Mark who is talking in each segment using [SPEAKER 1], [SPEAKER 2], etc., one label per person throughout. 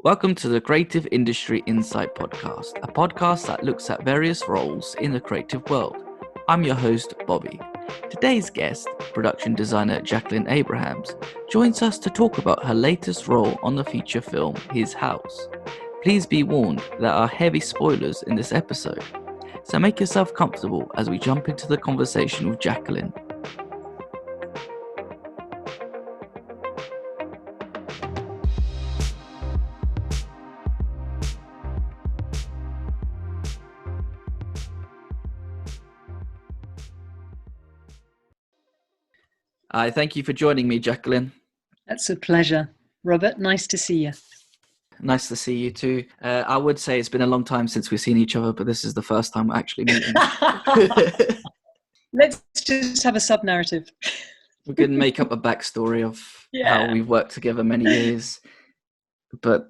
[SPEAKER 1] Welcome to the Creative Industry Insight podcast, a podcast that looks at various roles in the creative world. I'm your host, Bobby. Today's guest, production designer Jacqueline Abrahams, joins us to talk about her latest role on the feature film, His House. Please be warned, there are heavy spoilers in this episode, so make yourself comfortable as we jump into the conversation with Jacqueline. Thank you for joining me, Jacqueline.
[SPEAKER 2] That's a pleasure. Robert, nice to see you.
[SPEAKER 1] Nice to see you too. I would say it's been a long time since we've seen each other, but this is the first time we're actually meeting.
[SPEAKER 2] Let's just have a sub-narrative.
[SPEAKER 1] We can make up a backstory of how we've worked together many years. But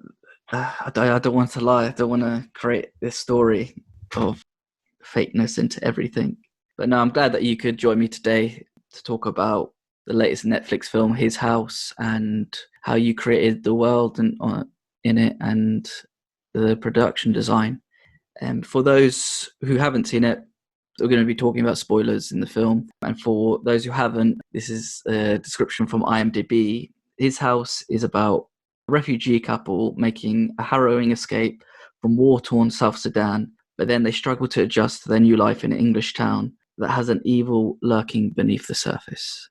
[SPEAKER 1] I don't want to lie. I don't want to create this story of fakeness into everything. But no, I'm glad that you could join me today to talk about the latest Netflix film, His House, and how you created the world and in it and the production design. And for those who haven't seen it, we're going to be talking about spoilers in the film. And for those who haven't, this is a description from IMDb. His House is about a refugee couple making a harrowing escape from war-torn South Sudan, but then they struggle to adjust to their new life in an English town that has an evil lurking beneath the surface.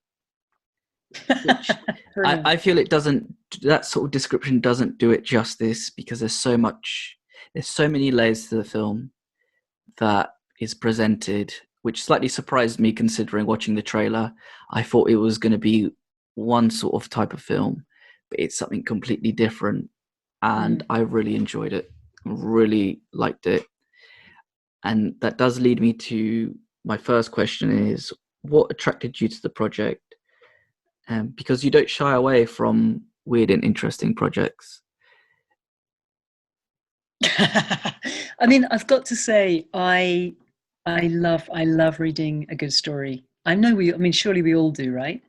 [SPEAKER 1] I feel it doesn't, that sort of description doesn't do it justice, because there's so many layers to the film that is presented, which slightly surprised me considering watching the trailer. I thought it was going to be one sort of type of film, but it's something completely different. And I really enjoyed it, really liked it. And that does lead me to my first question is, what attracted you to the project? Because you don't shy away from weird and interesting projects.
[SPEAKER 2] I mean, I've got to say, I love reading a good story. Surely we all do, right?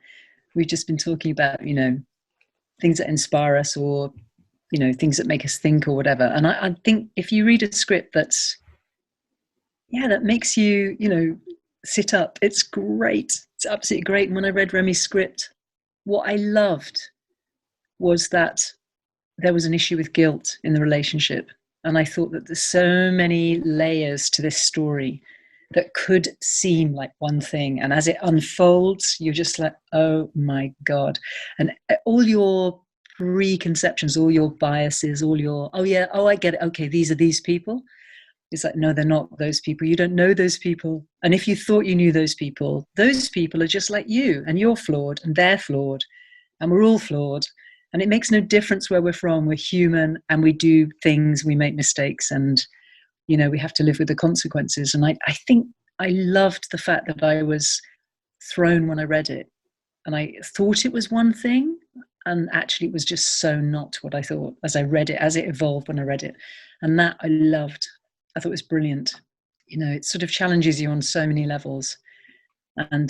[SPEAKER 2] We've just been talking about, things that inspire us, or, things that make us think, or whatever. And I think if you read a script that makes you, sit up, it's great. It's absolutely great. And when I read Remy's script, what I loved was that there was an issue with guilt in the relationship. And I thought that there's so many layers to this story that could seem like one thing. And as it unfolds, you're just like, oh my God. And all your preconceptions, all your biases, I get it. Okay, these are these people. It's like, no, they're not those people. You don't know those people. And if you thought you knew those people are just like you, and you're flawed, and they're flawed, and we're all flawed. And it makes no difference where we're from. We're human, and we do things, we make mistakes, and, we have to live with the consequences. And I think I loved the fact that I was thrown when I read it. And I thought it was one thing, and actually it was just so not what I thought as I read it, as it evolved when I read it. And that I loved. I thought it was brilliant. It sort of challenges you on so many levels. And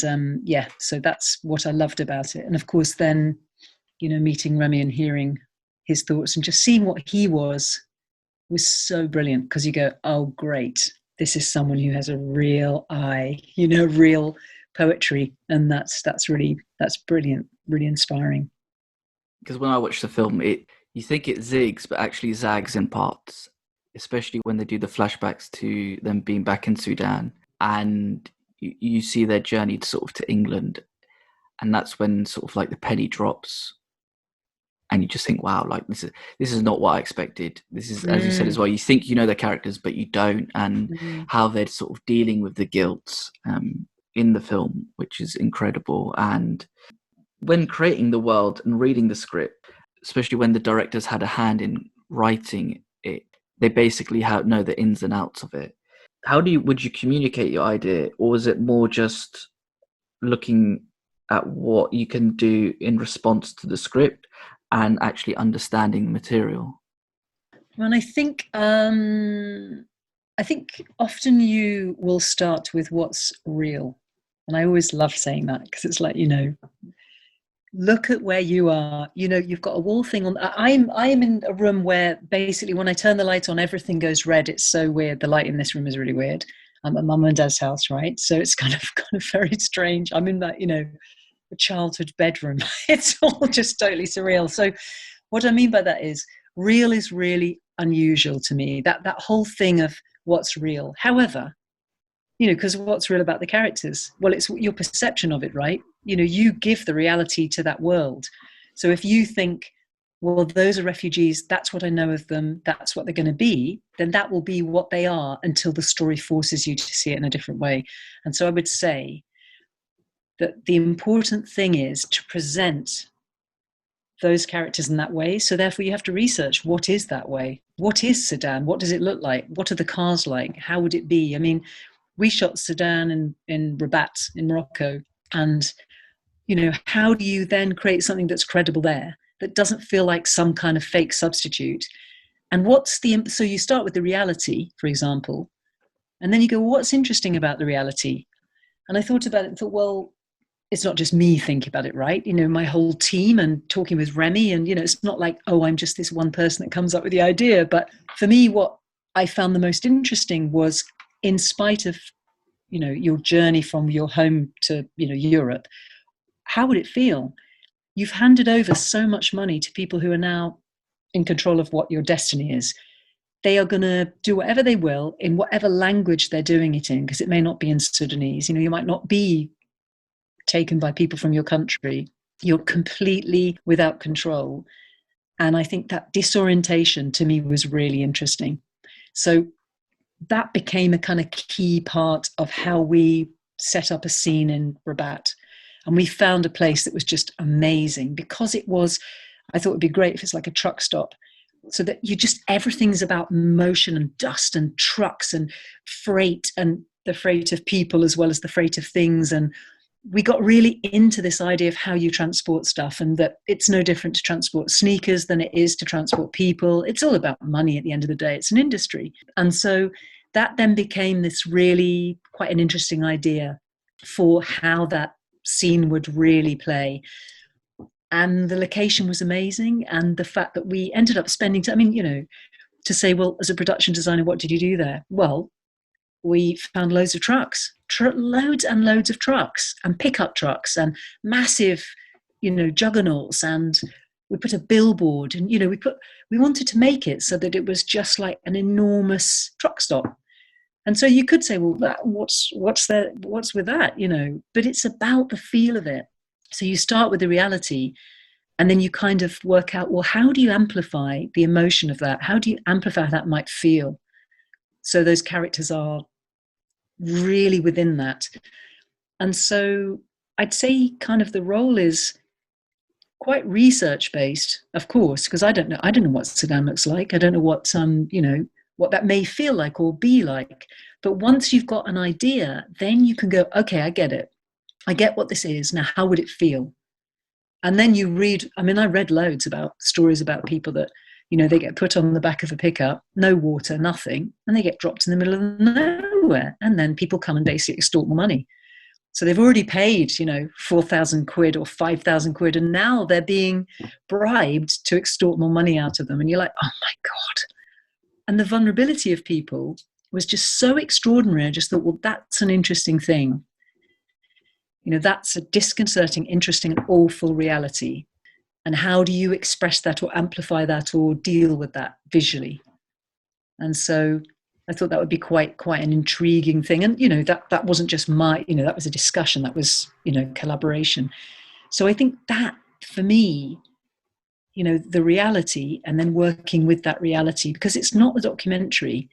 [SPEAKER 2] so that's what I loved about it. And of course, then, meeting Remy and hearing his thoughts and just seeing what he was so brilliant, because you go, oh, great. This is someone who has a real eye, real poetry. And that's brilliant, really inspiring.
[SPEAKER 1] Because when I watch the film, you think it zigs, but actually zags in parts, especially when they do the flashbacks to them being back in Sudan, and you see their journey to England. And that's when sort of like the penny drops, and you just think, wow, like this is not what I expected. This is, as you said as well, you think you know their characters, but you don't, and how they're sort of dealing with the guilt in the film, which is incredible. And when creating the world and reading the script, especially when the directors had a hand in writing it, they basically know the ins and outs of it. How would you communicate your idea, or was it more just looking at what you can do in response to the script and actually understanding the material?
[SPEAKER 2] Well, I think often you will start with what's real, and I always love saying that, because it's like, look at where you are. You know, you've got a wall thing on. I'm in a room where basically when I turn the light on, everything goes red. It's so weird. The light in this room is really weird. I'm at mum and dad's house, right? So it's kind of very strange. I'm in that, you know, a childhood bedroom. It's all just totally surreal. So what I mean by that is real is really unusual to me. That whole thing of what's real. However, you know, because what's real about the characters? Well, it's your perception of it, right? You know, you give the reality to that world. So if you think, well, those are refugees, that's what I know of them, that's what they're going to be, then that will be what they are until the story forces you to see it in a different way. And so I would say that the important thing is to present those characters in that way. So therefore you have to research, what is that way? What is Sudan? What does it look like? What are the cars like? How would it be? I mean, we shot Sudan in Rabat in Morocco, and you know, how do you then create something that's credible there, that doesn't feel like some kind of fake substitute? And so you start with the reality, for example, and then you go, well, what's interesting about the reality? And I thought about it and thought, well, it's not just me thinking about it, right? You know, my whole team and talking with Remy, and you know, it's not like, oh, I'm just this one person that comes up with the idea. But for me, what I found the most interesting was, in spite of, you know, your journey from your home to, you know, Europe, how would it feel? You've handed over so much money to people who are now in control of what your destiny is. They are going to do whatever they will in whatever language they're doing it in, because it may not be in Sudanese. You know, you might not be taken by people from your country. You're completely without control. And I think that disorientation to me was really interesting. So that became a kind of key part of how we set up a scene in Rabat. And we found a place that was just amazing, because it was, I thought it would be great if it's like a truck stop, so that everything's about motion and dust and trucks and freight, and the freight of people as well as the freight of things. And we got really into this idea of how you transport stuff, and that it's no different to transport sneakers than it is to transport people. It's all about money at the end of the day. It's an industry. And so that then became this really quite an interesting idea for how that scene would really play. And the location was amazing. And the fact that we ended up spending time, I mean, you know, to say, well, as a production designer, what did you do there? Well, we found loads of trucks, loads and loads of trucks, and pickup trucks, and massive, you know, juggernauts. And we put a billboard, and, you know, we wanted to make it so that it was just like an enormous truck stop. And so you could say, well, what's with that, you know? But it's about the feel of it. So you start with the reality, and then you kind of work out, well, how do you amplify the emotion of that? How do you amplify how that might feel? So those characters are really within that. And so I'd say kind of the role is quite research based, of course, because I don't know what Sudan looks like. I don't know what you know, what that may feel like or be like. But once you've got an idea, then you can go, okay, I get it. I get what this is. Now, how would it feel? And then you read, I mean, I read loads about stories about people that, you know, they get put on the back of a pickup, no water, nothing, and they get dropped in the middle of nowhere. And then people come and basically extort more money. So they've already paid, you know, 4,000 quid or 5,000 quid, and now they're being bribed to extort more money out of them. And you're like, oh my God. And the vulnerability of people was just so extraordinary. I just thought, well, that's an interesting thing. You know, that's a disconcerting, interesting, and awful reality. And how do you express that or amplify that or deal with that visually? And so I thought that would be quite an intriguing thing. And, you know, that wasn't just you know, that was a discussion, that was, you know, collaboration. So I think that, for me, you know, the reality, and then working with that reality, because it's not a documentary,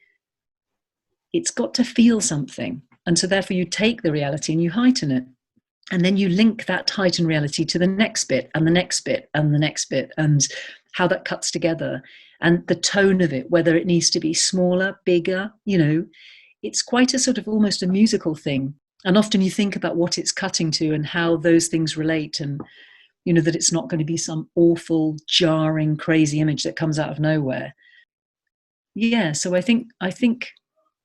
[SPEAKER 2] it's got to feel something. And so therefore you take the reality and you heighten it. And then you link that heightened reality to the next bit and the next bit and the next bit, and how that cuts together, and the tone of it, whether it needs to be smaller, bigger, you know, it's quite a sort of almost a musical thing. And often you think about what it's cutting to and how those things relate, and, you know, that it's not going to be some awful, jarring, crazy image that comes out of nowhere. Yeah, so I think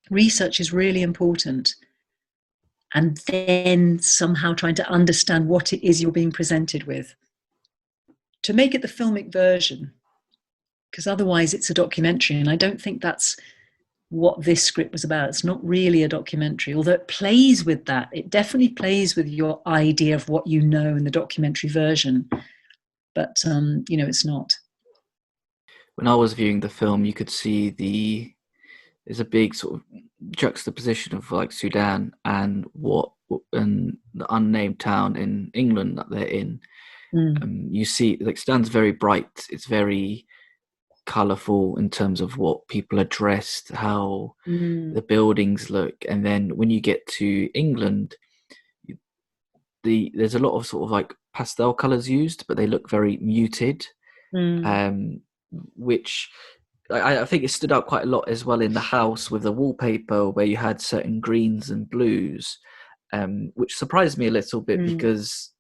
[SPEAKER 2] research is really important. And then somehow trying to understand what it is you're being presented with. to make it the filmic version, because otherwise it's a documentary, and I don't think that's what this script was about. It's not really a documentary, although it plays with that. It definitely plays with your idea of what you know in the documentary version, but it's not.
[SPEAKER 1] When I was viewing the film, you could see there's a big sort of juxtaposition of like Sudan and and the unnamed town in England that they're in. You see, like, Sudan's very bright. It's very colourful in terms of what people are dressed, how the buildings look, and then when you get to England, there's a lot of sort of like pastel colours used, but they look very muted, which I think it stood out quite a lot as well in the house with the wallpaper where you had certain greens and blues, which surprised me a little bit because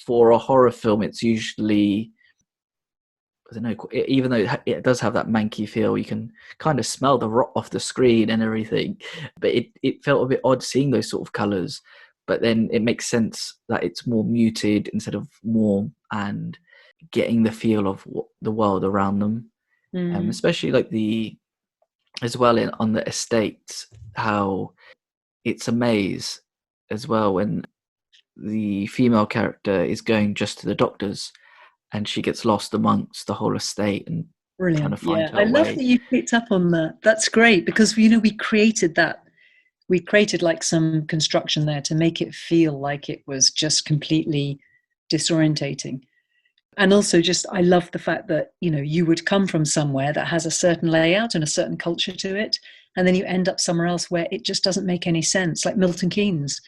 [SPEAKER 1] for a horror film, it's usually, I don't know, even though it does have that manky feel, you can kind of smell the rot off the screen and everything, but it felt a bit odd seeing those sort of colours. But then it makes sense that it's more muted instead of warm and getting the feel of the world around them. Especially like as well on the estate, how it's a maze as well when the female character is going just to the doctors and she gets lost amongst the whole estate and trying to find her way.
[SPEAKER 2] I love that you picked up on that. That's great, because we created that. We created like some construction there to make it feel like it was just completely disorientating. And also just, I love the fact that, you would come from somewhere that has a certain layout and a certain culture to it, and then you end up somewhere else where it just doesn't make any sense, like Milton Keynes.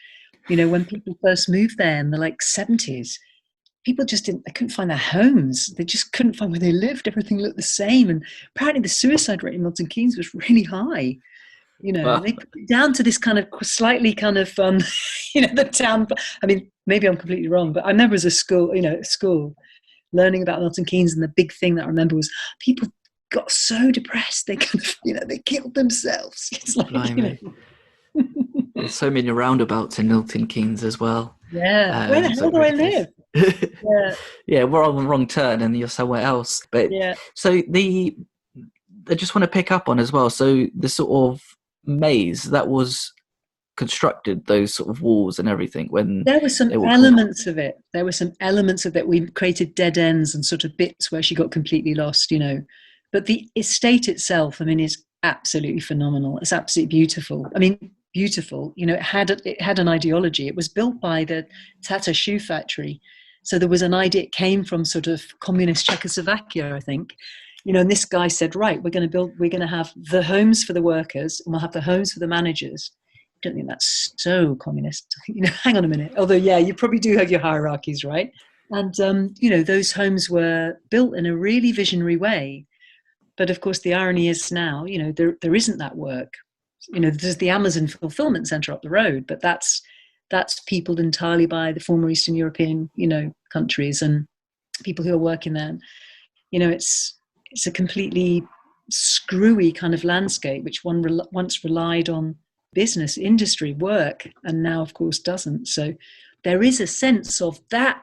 [SPEAKER 2] When people first moved there in the like 70s, people just they couldn't find their homes. They just couldn't find where they lived. Everything looked the same. And apparently the suicide rate in Milton Keynes was really high.
[SPEAKER 1] Well,
[SPEAKER 2] they put it down to this kind of slightly kind of, the town. I mean, maybe I'm completely wrong, but I remember as a school, learning about Milton Keynes, and the big thing that I remember was people got so depressed they kind of, they killed themselves. It's like,
[SPEAKER 1] There's so many roundabouts in Milton Keynes as well.
[SPEAKER 2] Yeah, where the hell do I live?
[SPEAKER 1] Yeah, we're on the wrong turn and you're somewhere else. But so I just want to pick up on as well. So the sort of maze that was constructed, those sort of walls and everything, when
[SPEAKER 2] there were some elements of it. There were some elements of it. We created dead ends and sort of bits where she got completely lost, But the estate itself, I mean, is absolutely phenomenal. It's absolutely beautiful. I mean, beautiful. It had an ideology. It was built by the Tata shoe factory. So there was an idea. It came from sort of communist Czechoslovakia, I think. And this guy said, right, we're going to have the homes for the workers, and we'll have the homes for the managers. I don't think that's so communist. Hang on a minute. Although, yeah, you probably do have your hierarchies, right? And, those homes were built in a really visionary way. But of course, the irony is now, there isn't that work. There's the Amazon fulfillment center up the road, but that's peopled entirely by the former Eastern European, countries and people who are working there. It's a completely screwy kind of landscape, which once relied on business, industry, work, and now, of course, doesn't. So there is a sense of that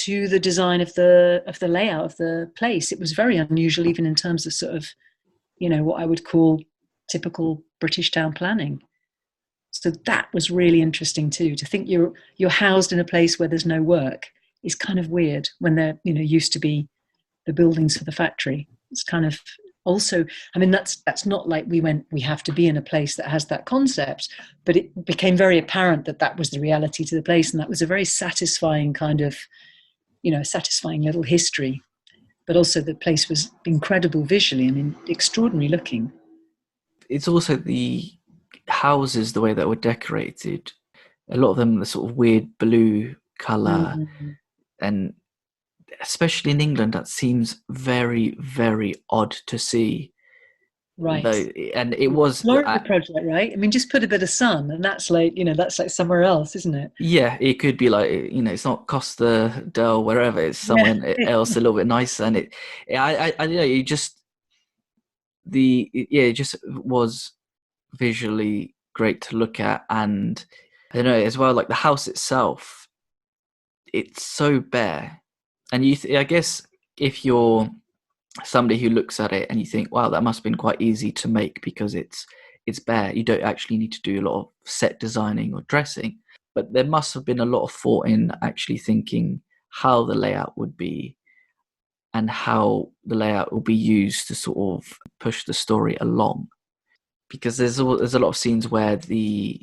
[SPEAKER 2] to the design of the layout of the place. It was very unusual, even in terms of sort of, what I would call typical British town planning. So that was really interesting too. To think you're housed in a place where there's no work is kind of weird when there, used to be the buildings for the factory. It's kind of also, I mean, that's not like we have to be in a place that has that concept, but it became very apparent that was the reality to the place, and that was a very satisfying kind of, satisfying little history. But also the place was incredible visually. I mean, extraordinary looking.
[SPEAKER 1] It's also the houses, the way that were decorated. A lot of them, the sort of weird blue colour, and especially in England, that seems very, very odd to see.
[SPEAKER 2] Right.
[SPEAKER 1] And it was
[SPEAKER 2] Florida project, right? I mean, just put a bit of sun, and that's like, that's like somewhere else, isn't it?
[SPEAKER 1] Yeah, it could be like, it's not Costa del wherever, it's somewhere else a little bit nicer. And it just was visually great to look at. And I don't know, as well, like the house itself, it's so bare. And I guess if you're somebody who looks at it and you think, wow, that must have been quite easy to make because it's bare. You don't actually need to do a lot of set designing or dressing, but there must have been a lot of thought in actually thinking how the layout would be and how the layout will be used to sort of push the story along. Because there's a lot of scenes where there's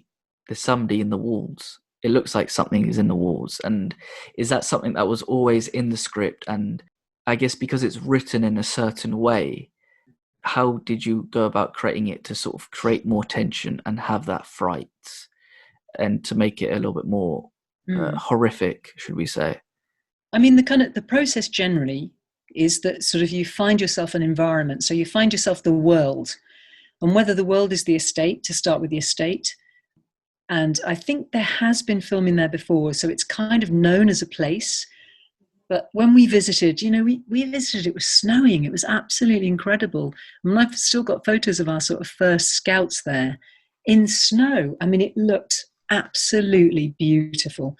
[SPEAKER 1] somebody in the walls. It looks like something is in the walls. And is that something that was always in the script? And I guess because it's written in a certain way, how did you go about creating it to sort of create more tension and have that fright and to make it a little bit more horrific, should we say?
[SPEAKER 2] I mean, the process generally is that sort of you find yourself an environment. So you find yourself the world, and whether the world is the estate, to start with the estate. And I think there has been filming there before, so it's kind of known as a place. But when we visited, we visited, it was snowing. It was absolutely incredible. I mean, I've still got photos of our sort of first scouts there in snow. I mean, it looked absolutely beautiful.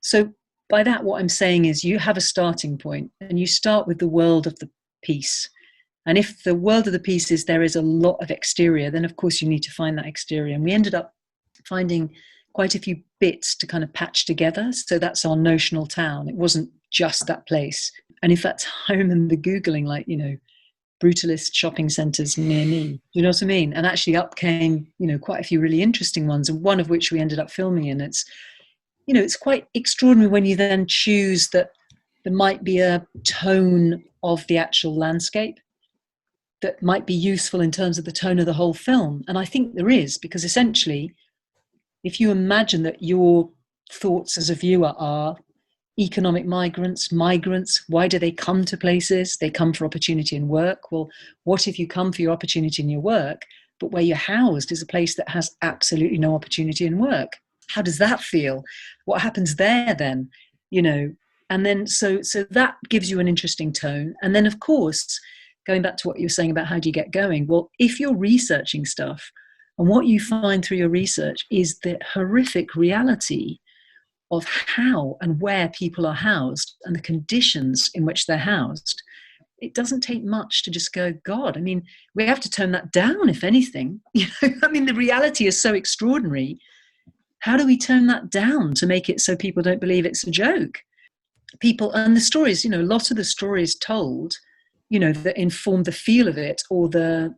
[SPEAKER 2] So by that, what I'm saying is you have a starting point and you start with the world of the piece. And if the world of the piece is there is a lot of exterior, then of course you need to find that exterior. And we ended up finding quite a few bits to kind of patch together. So that's our notional town. It wasn't just that place. And in fact, I remember Googling, like, brutalist shopping centres near me. You know what I mean? And actually up came, quite a few really interesting ones, and one of which we ended up filming in. It's quite extraordinary when you then choose that there might be a tone of the actual landscape that might be useful in terms of the tone of the whole film. And I think there is, because essentially, if you imagine that your thoughts as a viewer are economic migrants, why do they come to places? They come for opportunity and work. Well, what if you come for your opportunity and your work, but where you're housed is a place that has absolutely no opportunity and work? How does that feel? What happens there then? And then so that gives you an interesting tone. And then, of course, going back to what you were saying about how do you get going? Well, if you're researching stuff, and what you find through your research is the horrific reality of how and where people are housed and the conditions in which they're housed, it doesn't take much to just go, God, I mean, we have to tone that down, if anything. I mean, the reality is so extraordinary. How do we tone that down to make it so people don't believe it's a joke? People, and the stories, a lot of the stories told, that inform the feel of it or the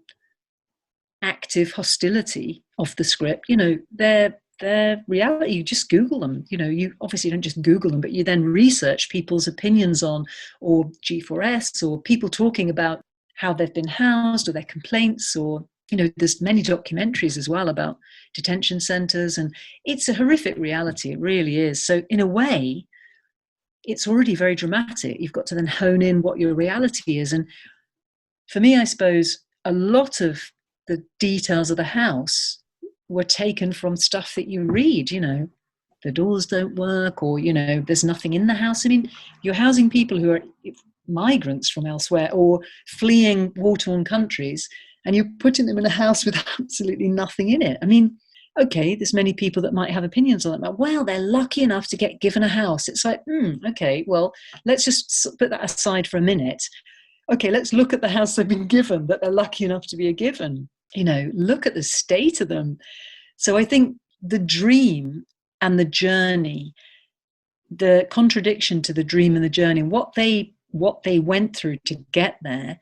[SPEAKER 2] active hostility of the script, their reality. You just Google them. You obviously don't just Google them, but you then research people's opinions on, or G4S, or people talking about how they've been housed or their complaints, or, there's many documentaries as well about detention centres, and it's a horrific reality. It really is. So in a way, it's already very dramatic. You've got to then hone in what your reality is. And for me, I suppose a lot of the details of the house were taken from stuff that you read, the doors don't work, or, there's nothing in the house. I mean, you're housing people who are migrants from elsewhere or fleeing war-torn countries, and you're putting them in a house with absolutely nothing in it. I mean, okay, there's many people that might have opinions on it, but, well, they're lucky enough to get given a house. It's like, okay, well, let's just put that aside for a minute. Okay, let's look at the house they've been given, that they're lucky enough to be given. Look at the state of them. So I think the dream and the journey, the contradiction to the dream and the journey, what they went through to get there,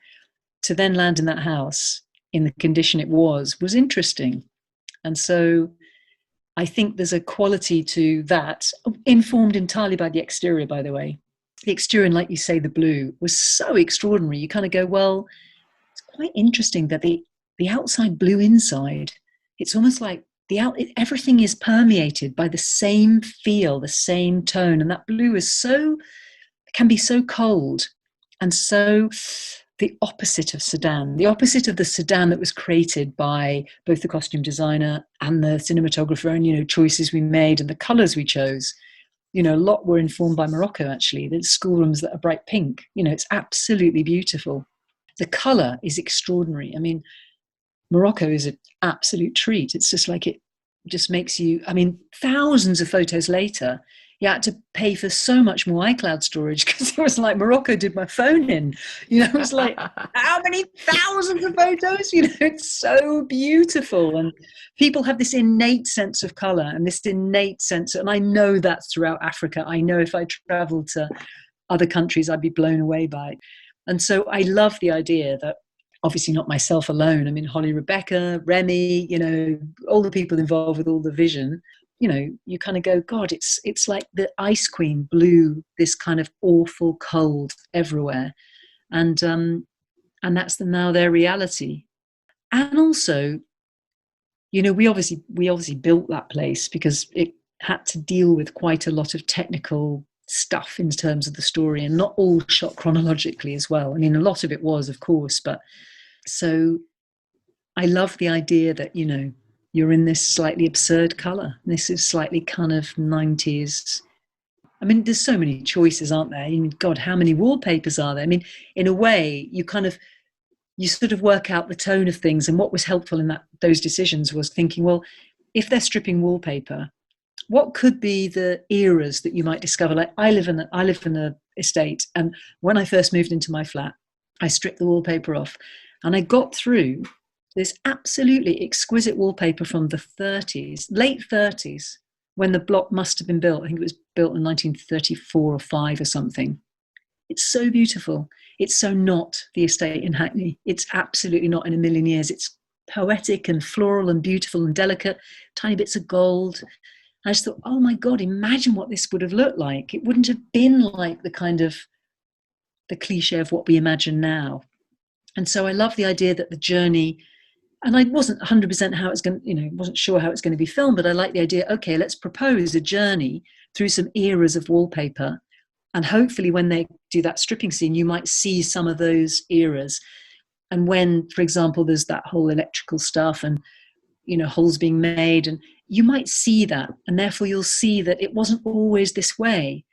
[SPEAKER 2] to then land in that house in the condition it was interesting. And so I think there's a quality to that, informed entirely by the exterior, by the way. The exterior, like you say, the blue, was so extraordinary. You kind of go, well, it's quite interesting that the outside blue inside, it's almost like everything is permeated by the same feel, the same tone. And that blue can be so cold and so the opposite of sedan, the opposite of the sedan that was created by both the costume designer and the cinematographer, and, choices we made and the colors we chose. A lot were informed by Morocco, actually. The schoolrooms that are bright pink, it's absolutely beautiful. The color is extraordinary. I mean, Morocco is an absolute treat. It's just like, it just makes you, I mean, thousands of photos later, you had to pay for so much more iCloud storage because it was like Morocco did my phone in. It was like, how many thousands of photos? It's so beautiful. And people have this innate sense of color and this innate sense, and I know that's throughout Africa. I know if I traveled to other countries, I'd be blown away by it. And so I love the idea that, obviously not myself alone, I mean, Holly, Rebecca, Remy, all the people involved with all the vision, you kind of go, God, it's like the Ice Queen blew this kind of awful cold everywhere. And that's now their reality. And also, we obviously built that place because it had to deal with quite a lot of technical stuff in terms of the story, and not all shot chronologically as well. I mean, a lot of it was, of course, but so I love the idea that, you're in this slightly absurd color. This is slightly kind of 90s. I mean, there's so many choices, aren't there? I mean, God, how many wallpapers are there? I mean, in a way, you sort of work out the tone of things. And what was helpful in those decisions was thinking, well, if they're stripping wallpaper, what could be the eras that you might discover? Like I live in an estate, and when I first moved into my flat, I stripped the wallpaper off, and I got through this absolutely exquisite wallpaper from the 30s, late 30s, when the block must have been built. I think it was built in 1934 or 5 or something. It's so beautiful. It's so not the estate in Hackney. It's absolutely not in a million years. It's poetic and floral and beautiful and delicate, tiny bits of gold. I just thought, oh my God, imagine what this would have looked like. It wouldn't have been like the kind of the cliche of what we imagine now. And so I love the idea that the journey, and I wasn't 100% how it's going, wasn't sure how it's going to be filmed, but I like the idea, okay, let's propose a journey through some eras of wallpaper. And hopefully when they do that stripping scene, you might see some of those eras. And when, for example, there's that whole electrical stuff and, holes being made, and you might see that. And therefore you'll see that it wasn't always this way,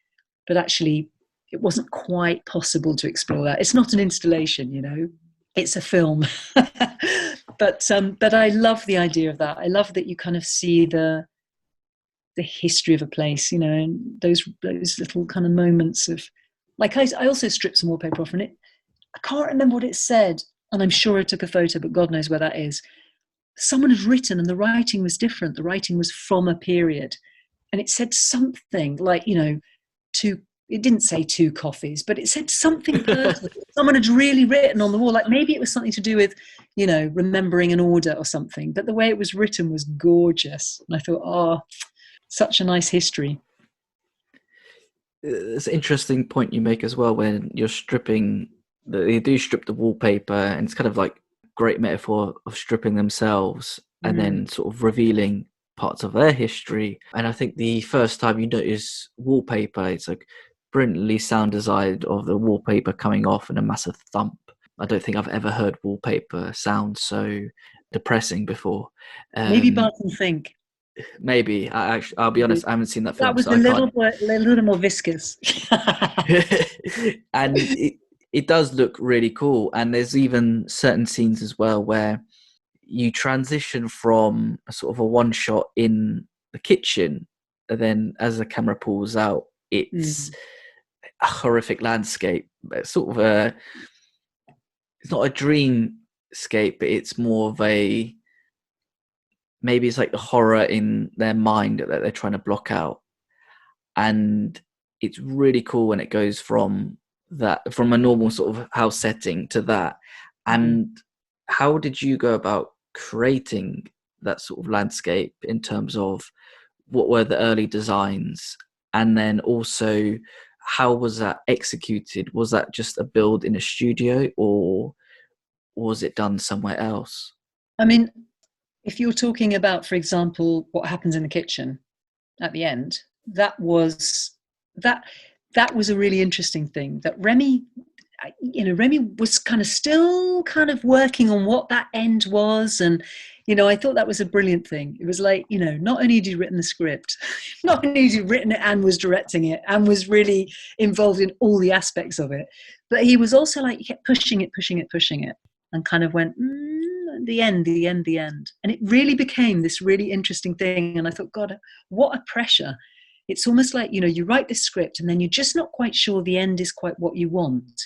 [SPEAKER 2] but actually it wasn't quite possible to explore that. It's not an installation, it's a film. But I love the idea of that. I love that you kind of see the history of a place, and those little kind of moments of, like, I also stripped some wallpaper off, and I can't remember what it said, and I'm sure I took a photo, but God knows where that is. Someone had written, and the writing was different. The writing was from a period, and it said something like, it didn't say 2 coffees, but it said something personal. Someone had really written on the wall, like maybe it was something to do with, remembering an order or something. But the way it was written was gorgeous. And I thought, oh, such a nice history.
[SPEAKER 1] It's an interesting point you make as well when you're stripping, they do strip the wallpaper, and it's kind of like a great metaphor of stripping themselves and then sort of revealing parts of their history. And I think the first time you notice wallpaper, it's like brilliantly sound designed of the wallpaper coming off and a massive thump. I don't think I've ever heard wallpaper sound so depressing before.
[SPEAKER 2] Maybe Barton Fink.
[SPEAKER 1] Maybe. I'll be honest, I haven't seen that film.
[SPEAKER 2] That was a little more viscous.
[SPEAKER 1] And it does look really cool. And there's even certain scenes as well where you transition from a sort of a one shot in the kitchen, and then as the camera pulls out, it's a horrific landscape. It's sort of it's not a dreamscape, but it's more of maybe it's like the horror in their mind that they're trying to block out. And it's really cool when it goes from a normal sort of house setting to that. And how did you go about creating that sort of landscape in terms of what were the early designs, and then also how was that executed? Was that just a build in a studio, or was it done somewhere else?
[SPEAKER 2] I mean, if you're talking about, for example, what happens in the kitchen at the end, that was a really interesting thing that Remy was still working on what that end was. And, I thought that was a brilliant thing. It was like, not only had he written the script, not only had he written it and was directing it and was really involved in all the aspects of it, but he was also like, he kept pushing it and kind of went, the end. And it really became this really interesting thing. And I thought, God, what a pressure. It's almost like, you write this script and then you're just not quite sure the end is quite what you want.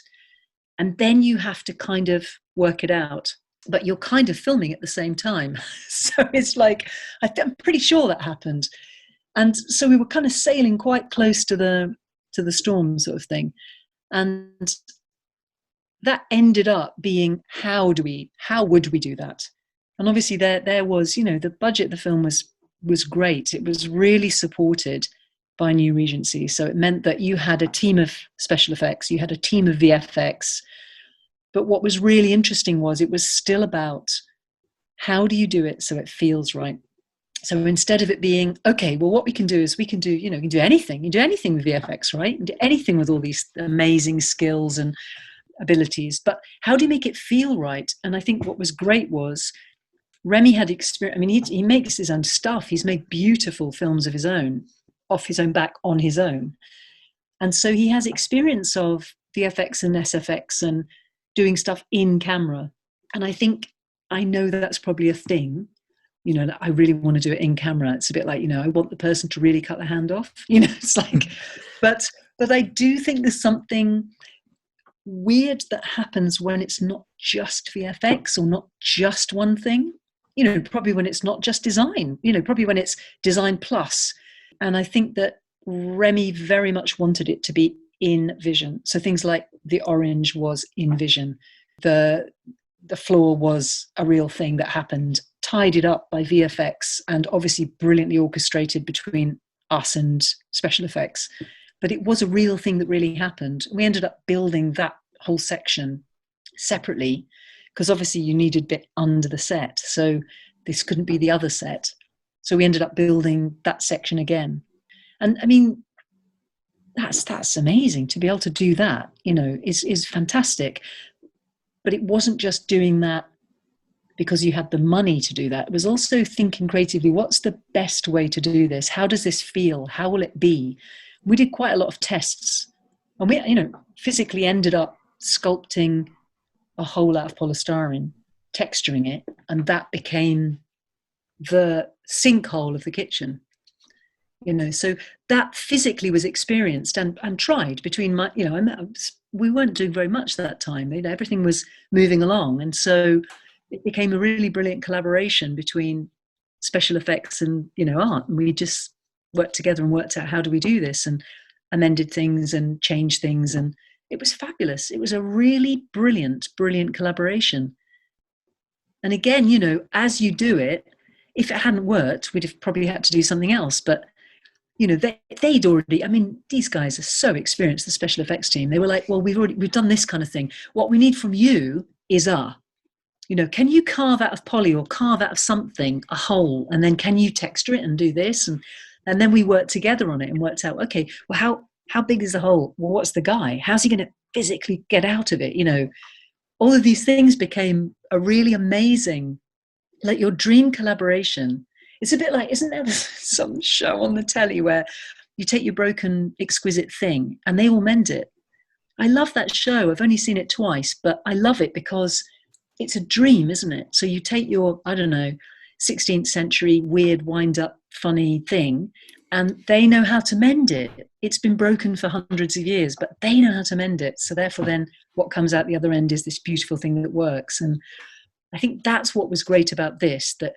[SPEAKER 2] And then you have to kind of work it out, but you're kind of filming at the same time. So it's like, I'm pretty sure that happened. And so we were kind of sailing quite close to the storm sort of thing. And that ended up being, how would we do that? And obviously there was, the budget of the film was great. It was really supported by New Regency. So it meant that you had a team of special effects, you had a team of VFX. But what was really interesting was it was still about, how do you do it so it feels right? So instead of it being, okay, well, what we can do is we can do anything. You can do anything with VFX, right? You can do anything with all these amazing skills and abilities. But how do you make it feel right? And I think what was great was Remy had experience. I mean, he makes his own stuff. He's made beautiful films of his own, off his own back, on his own. And so he has experience of VFX and SFX and doing stuff in camera. And I know that's probably a thing, that I really want to do it in camera. It's a bit like, I want the person to really cut the hand off, it's like, but I do think there's something weird that happens when it's not just VFX or not just one thing, probably when it's not just design, probably when it's design plus. And I think that Remy very much wanted it to be in vision. So things like the orange was in vision. The floor was a real thing that happened, tidied up by VFX and obviously brilliantly orchestrated between us and special effects. But it was a real thing that really happened. We ended up building that whole section separately because obviously you needed a bit under the set. So this couldn't be the other set. So we ended up building that section again. And I mean, that's amazing to be able to do that, is fantastic. But it wasn't just doing that because you had the money to do that. It was also thinking creatively, what's the best way to do this? How does this feel? How will it be? We did quite a lot of tests, and we, physically ended up sculpting a hole out of polystyrene, texturing it, and that became the sinkhole of the kitchen. So that physically was experienced and tried between my, we weren't doing very much that time. Everything was moving along. And so it became a really brilliant collaboration between special effects and, art. And we just worked together and worked out, how do we do this? And amended things and changed things. And it was fabulous. It was a really brilliant collaboration. And again, as you do it, if it hadn't worked, we'd have probably had to do something else. But they'd already, these guys are so experienced, the special effects team. They were like, well, we've done this kind of thing. What we need from you is can you carve out of poly or carve out of something a hole, and then can you texture it and do this? And then we worked together on it and worked out, okay, well, how big is the hole? Well, what's the guy? How's he going to physically get out of it? All of these things became a really amazing, like your dream collaboration. It's a bit like, isn't there some show on the telly where you take your broken, exquisite thing and they all mend it? I love that show. I've only seen it twice, but I love it because it's a dream, isn't it? So you take your, 16th century weird, wind-up, funny thing, and they know how to mend it. It's been broken for hundreds of years, but they know how to mend it. So therefore then what comes out the other end is this beautiful thing that works. And I think that's what was great about this, that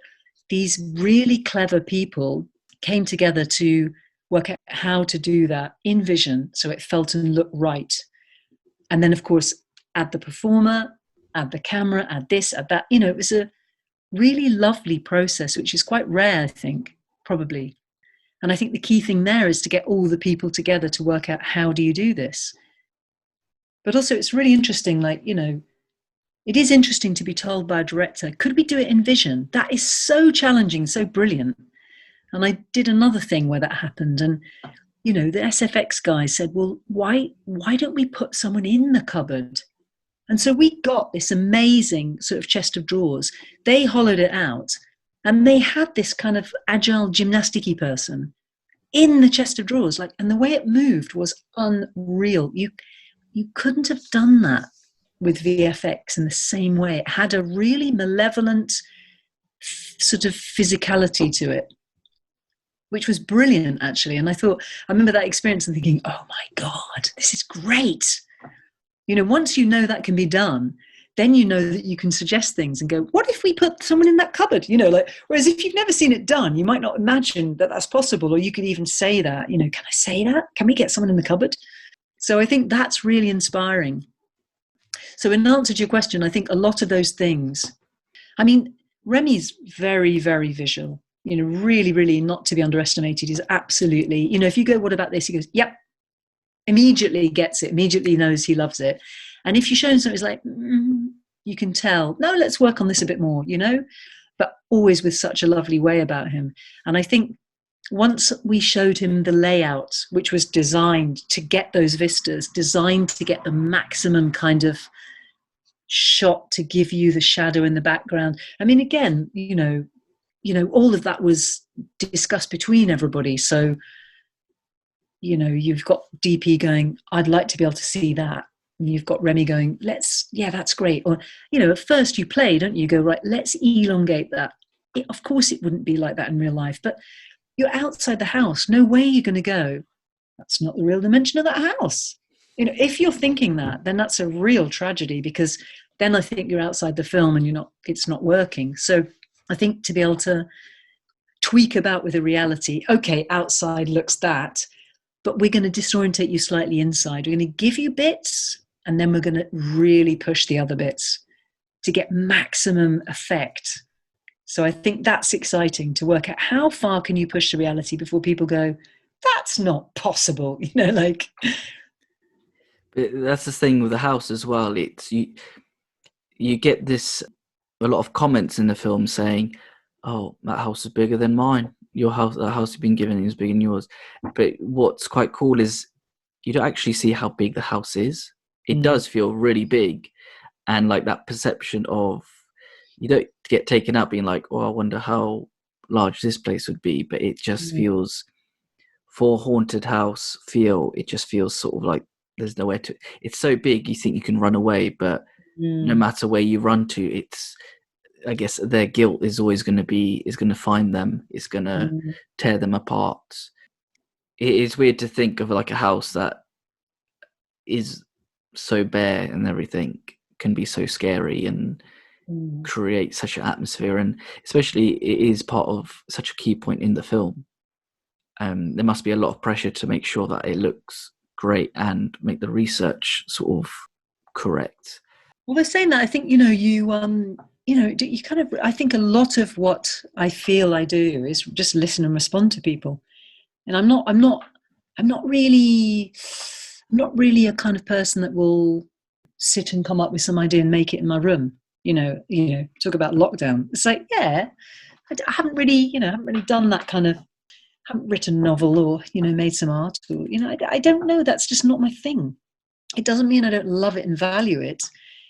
[SPEAKER 2] these really clever people came together to work out how to do that in vision so it felt and looked right. And then, of course, add the performer, add the camera, add this, add that. It was a really lovely process, which is quite rare, I think, probably. And I think the key thing there is to get all the people together to work out, how do you do this? But also it's really interesting, it is interesting to be told by a director, could we do it in vision? That is so challenging, so brilliant. And I did another thing where that happened. And, the SFX guy said, well, why don't we put someone in the cupboard? And so we got this amazing sort of chest of drawers. They hollowed it out and they had this kind of agile gymnastic-y person in the chest of drawers. And the way it moved was unreal. You couldn't have done that with VFX in the same way. It had a really malevolent sort of physicality to it. which was brilliant, actually. And I remember that experience and thinking, oh my God, this is great. Once you know that can be done, then you know that you can suggest things and go, what if we put someone in that cupboard? Whereas if you've never seen it done, you might not imagine that that's possible. Or you could even say that, can I say that? Can we get someone in the cupboard? So I think that's really inspiring. So in answer to your question, I think a lot of those things, I mean, Remy's very, very visual, really, really not to be underestimated. He's absolutely, if you go, what about this? He goes, yep, immediately gets it, immediately knows he loves it. And if you show him something, it's like, you can tell, no, let's work on this a bit more, but always with such a lovely way about him. And I think once we showed him the layout, which was designed to get those vistas, designed to get the maximum kind of shot to give you the shadow in the background. I mean, again, all of that was discussed between everybody. So, you've got DP going, I'd like to be able to see that. And you've got Remy going, that's great. Or, at first you play, don't you? Go, right, let's elongate that. Of course it wouldn't be like that in real life, but you're outside the house. No way you're going to go, that's not the real dimension of that house. If you're thinking that, then that's a real tragedy, because then I think you're outside the film and it's not working. So I think to be able to tweak about with a reality, okay, outside looks that, but we're going to disorientate you slightly inside. We're going to give you bits, and then we're going to really push the other bits to get maximum effect. So I think that's exciting, to work out how far can you push the reality before people go, that's not possible,
[SPEAKER 1] But that's the thing with the house as well. It's you get a lot of comments in the film saying, oh, that house is bigger than mine. That house you've been given is bigger than yours. But what's quite cool is you don't actually see how big the house is. It does feel really big. And like that perception of, you don't get taken up being like, oh, I wonder how large this place would be. But it just feels, for haunted house it just feels sort of like there's nowhere to, it's so big you think you can run away, but no matter where you run to, I guess their guilt is always going to find them. It's going to tear them apart. It is weird to think of like a house that is so bare and everything can be so scary and create such an atmosphere. And especially it is part of such a key point in the film. There must be a lot of pressure to make sure that it looks great and make the research sort of correct.
[SPEAKER 2] Well, they're saying that, I think, you kind of, I think a lot of what I feel I do is just listen and respond to people. And I'm not really a kind of person that will sit and come up with some idea and make it in my room, talk about lockdown. It's like, I haven't really done that kind of, haven't written a novel or, made some art or, I don't know. That's just not my thing. It doesn't mean I don't love it and value it.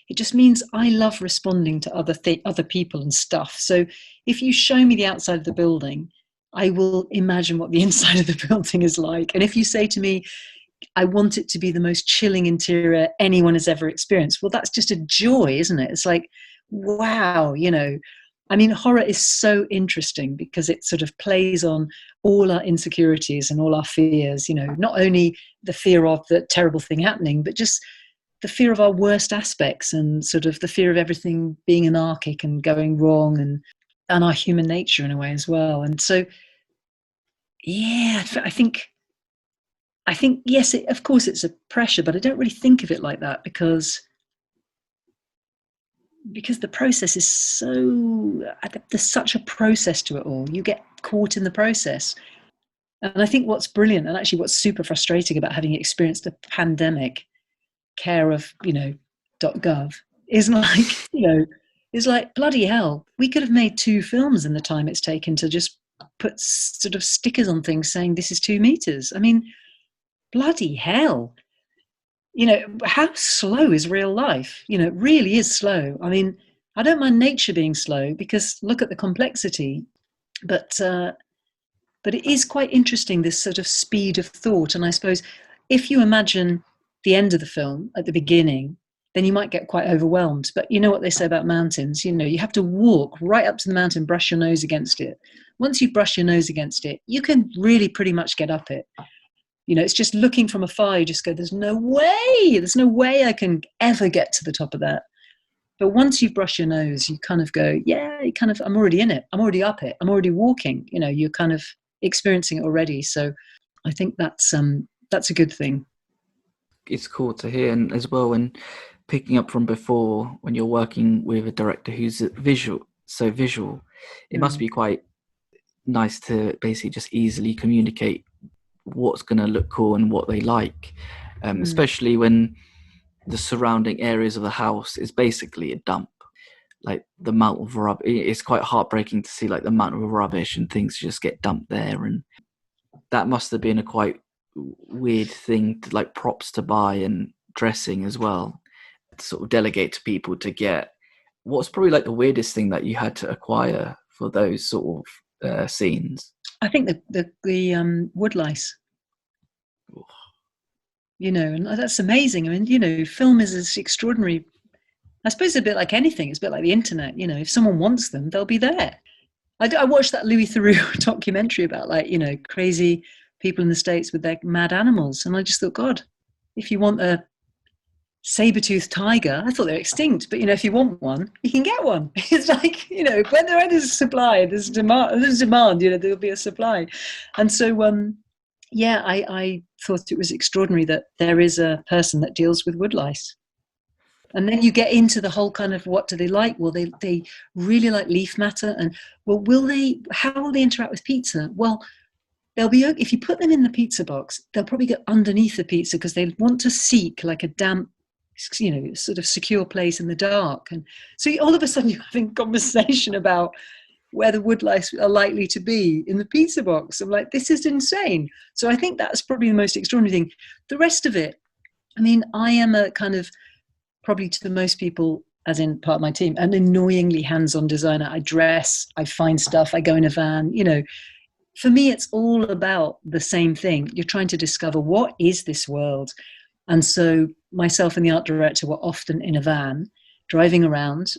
[SPEAKER 2] It just means I love responding to other people and stuff. So if you show me the outside of the building, I will imagine what the inside of the building is like. And if you say to me, I want it to be the most chilling interior anyone has ever experienced, well, that's just a joy, isn't it? It's like, wow, I mean, horror is so interesting because it sort of plays on all our insecurities and all our fears, not only the fear of the terrible thing happening, but just the fear of our worst aspects and sort of the fear of everything being anarchic and going wrong and our human nature in a way as well. And so, I think, yes, of course it's a pressure, but I don't really think of it like that because the process is there's such a process to it all. You get caught in the process. And I think what's brilliant and actually what's super frustrating about having experienced a pandemic care of, .gov is like, is like, bloody hell, we could have made 2 films in the time it's taken to just put sort of stickers on things saying this is 2 meters. I mean, bloody hell. How slow is real life? It really is slow. I mean, I don't mind nature being slow because look at the complexity, but it is quite interesting, this sort of speed of thought. And I suppose if you imagine the end of the film at the beginning, then you might get quite overwhelmed. But you know what they say about mountains, you have to walk right up to the mountain, brush your nose against it. Once you brush your nose against it, you can really pretty much get up it. It's just looking from afar, you just go, there's no way I can ever get to the top of that. But once you brush your nose, you kind of go, yeah, I'm already in it. I'm already up it. I'm already walking. You're kind of experiencing it already. So I think that's a good thing.
[SPEAKER 1] It's cool to hear, and as well, when picking up from before, when you're working with a director who's visual, it must be quite nice to basically just easily communicate what's going to look cool and what they like, especially when the surrounding areas of the house is basically a dump. Like the amount of rubbish, it's quite heartbreaking to see like the amount of rubbish and things just get dumped there, and that must have been a quite weird thing to, like, props to buy and dressing as well, to sort of delegate to people to get. What's probably like the weirdest thing that you had to acquire for those sort of scenes?
[SPEAKER 2] I think the wood lice. And that's amazing. I mean, film is this extraordinary, I suppose, a bit like anything. It's a bit like the internet. If someone wants them, they'll be there. I watched that Louis Theroux documentary about, like, crazy people in the States with their mad animals. And I just thought, God, if you want a saber-toothed tiger, I thought they're extinct, but if you want one, you can get one. It's like, when there's a supply, there's demand, there'll be a supply. And so I thought it was extraordinary that there is a person that deals with wood lice. And then you get into the whole kind of, what do they like? Well, they really like leaf matter. And well, how will they interact with pizza? Well, they'll be, if you put them in the pizza box, they'll probably get underneath the pizza because they want to seek like a damp, sort of secure place in the dark. And so all of a sudden you're having a conversation about where the wood lice are likely to be in the pizza box. I'm like, this is insane. So I think that's probably the most extraordinary thing. The rest of it, I mean, I am a kind of, probably to the most people, as in part of my team, an annoyingly hands-on designer. I dress, I find stuff, I go in a van, For me, it's all about the same thing. You're trying to discover, what is this world? And so myself and the art director were often in a van driving around.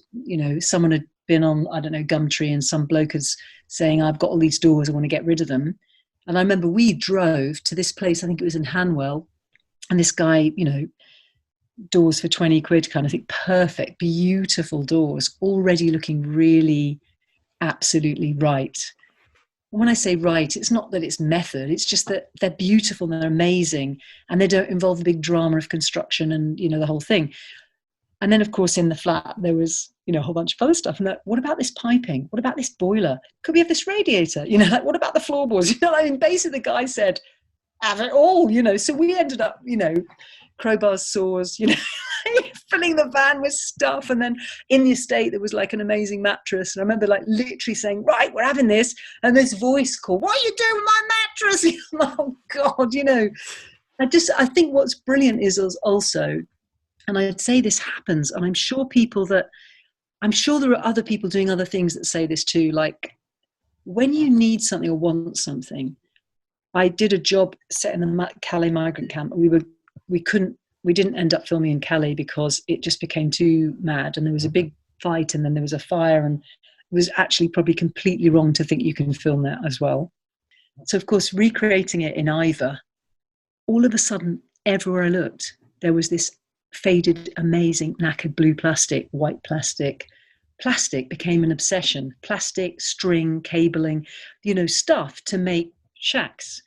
[SPEAKER 2] Someone had been on, I don't know, Gumtree, and some bloke is saying, I've got all these doors, I want to get rid of them. And I remember we drove to this place, I think it was in Hanwell, and this guy, doors for 20 quid kind of thing, perfect, beautiful doors, already looking really absolutely right. When I say right, it's not that it's method, it's just that they're beautiful and they're amazing, and they don't involve the big drama of construction and, the whole thing. And then, of course, in the flat, there was, a whole bunch of other stuff. And what about this piping? What about this boiler? Could we have this radiator? Like, what about the floorboards? Basically the guy said, have it all, So we ended up, crowbars, saws, filling the van with stuff. And then in the estate, there was like an amazing mattress. And I remember like literally saying, right, we're having this. And this voice called, what are you doing with my mattress? Oh God, I think what's brilliant is also, and I'd say this happens, and I'm sure there are other people doing other things that say this too. Like, when you need something or want something, I did a job set in the Calais migrant camp. We didn't end up filming in Calais because it just became too mad, and there was a big fight, and then there was a fire, and it was actually probably completely wrong to think you can film that as well. So of course, recreating it in Ivor, all of a sudden, everywhere I looked, there was this faded, amazing, knackered blue plastic, white plastic. Plastic became an obsession. Plastic, string, cabling, stuff to make shacks.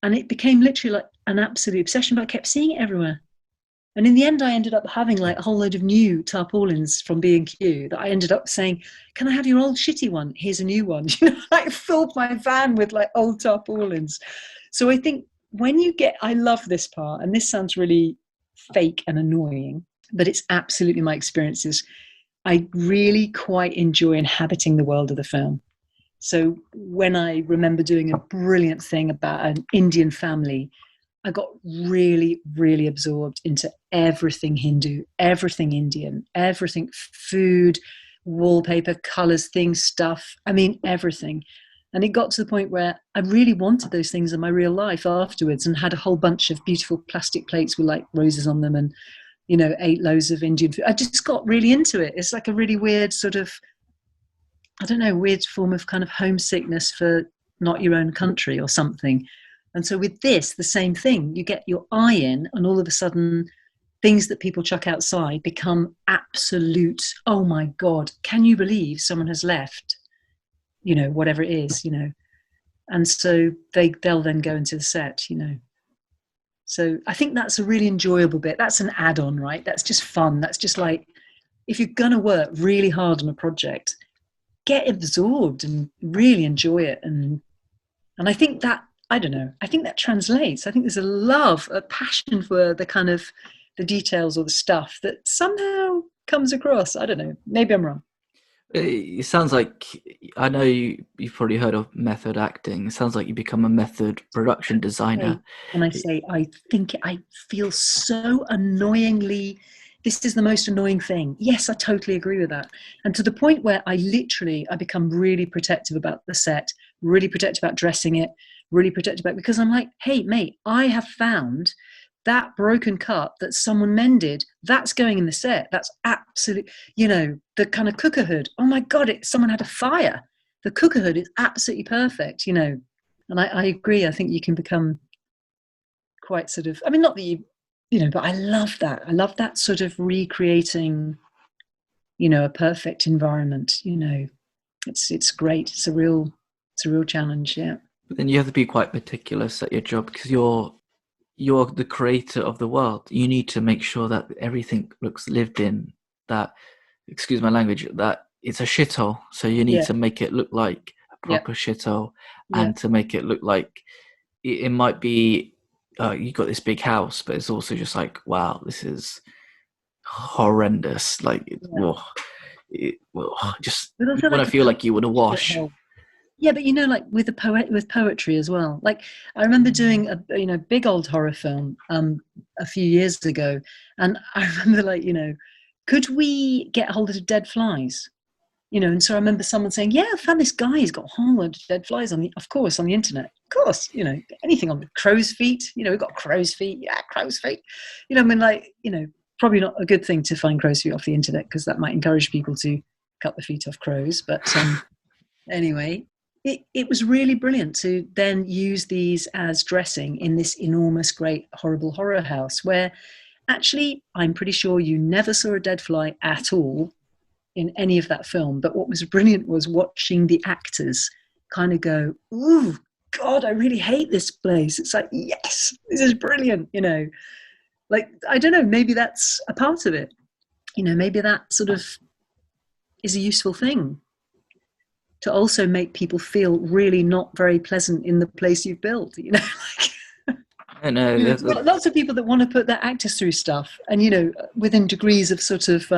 [SPEAKER 2] And it became literally like an absolute obsession, but I kept seeing it everywhere. And in the end, I ended up having like a whole load of new tarpaulins from B&Q that I ended up saying, can I have your old shitty one? Here's a new one. I filled my van with like old tarpaulins. So I think I love this part, and this sounds really fake and annoying, but it's absolutely my experiences. I really quite enjoy inhabiting the world of the film. So when I remember doing a brilliant thing about an Indian family, I got really, really absorbed into everything Hindu, everything Indian, everything food, wallpaper, colors, things, stuff. I mean, everything. And it got to the point where I really wanted those things in my real life afterwards, and had a whole bunch of beautiful plastic plates with like roses on them, and ate loads of Indian food. I just got really into it. It's like a really weird sort of, I don't know, weird form of kind of homesickness for not your own country or something. And so with this, the same thing. You get your eye in, and all of a sudden, things that people chuck outside become absolute, oh my God, can you believe someone has left, whatever it is, And so they'll then go into the set, So I think that's a really enjoyable bit. That's an add-on, right? That's just fun. That's just like, if you're going to work really hard on a project, get absorbed and really enjoy it. And I think that, I don't know, I think that translates. I think there's a love, a passion for the kind of the details or the stuff that somehow comes across. I don't know, maybe I'm wrong.
[SPEAKER 1] It sounds like, I know you've probably heard of method acting. It sounds like you become a method production designer.
[SPEAKER 2] When I say, I feel so annoyingly, this is the most annoying thing. Yes, I totally agree with that. And to the point where I become really protective about the set, really protective about dressing it, really protective about, because I'm like, hey, mate, I have found that broken cup that someone mended, that's going in the set. That's absolutely, the kind of cooker hood. Oh my God, someone had a fire. The cooker hood is absolutely perfect, And I agree. I think you can become quite sort of, I mean, not that but I love that. I love that sort of recreating, a perfect environment, It's great. It's a real challenge, yeah.
[SPEAKER 1] But then you have to be quite meticulous at your job, because you're the creator of the world. You need to make sure that everything looks lived in, that, excuse my language, that it's a shithole. So you need to make it look like a proper shithole, and to make it look like it might be, you got this big house, but it's also just like, wow, this is horrendous. Like, just you want to feel like you want to wash.
[SPEAKER 2] Yeah, but like with poetry as well. Like I remember doing a big old horror film a few years ago, and I remember could we get hold of dead flies? And so I remember someone saying, yeah, I found this guy who's got a whole load of dead flies on the internet. Of course, anything on crow's feet, we've got crow's feet. Yeah, crow's feet. Probably not a good thing to find crow's feet off the internet, because that might encourage people to cut the feet off crows. But anyway, it was really brilliant to then use these as dressing in this enormous, great, horrible horror house, where actually I'm pretty sure you never saw a dead fly at all in any of that film. But what was brilliant was watching the actors kind of go, ooh, God, I really hate this place. It's like, yes, this is brilliant, Like, I don't know, maybe that's a part of it. Maybe that sort of is a useful thing, to also make people feel really not very pleasant in the place you've built,
[SPEAKER 1] I know.
[SPEAKER 2] Lots of people that want to put their actors through stuff, and within degrees of sort of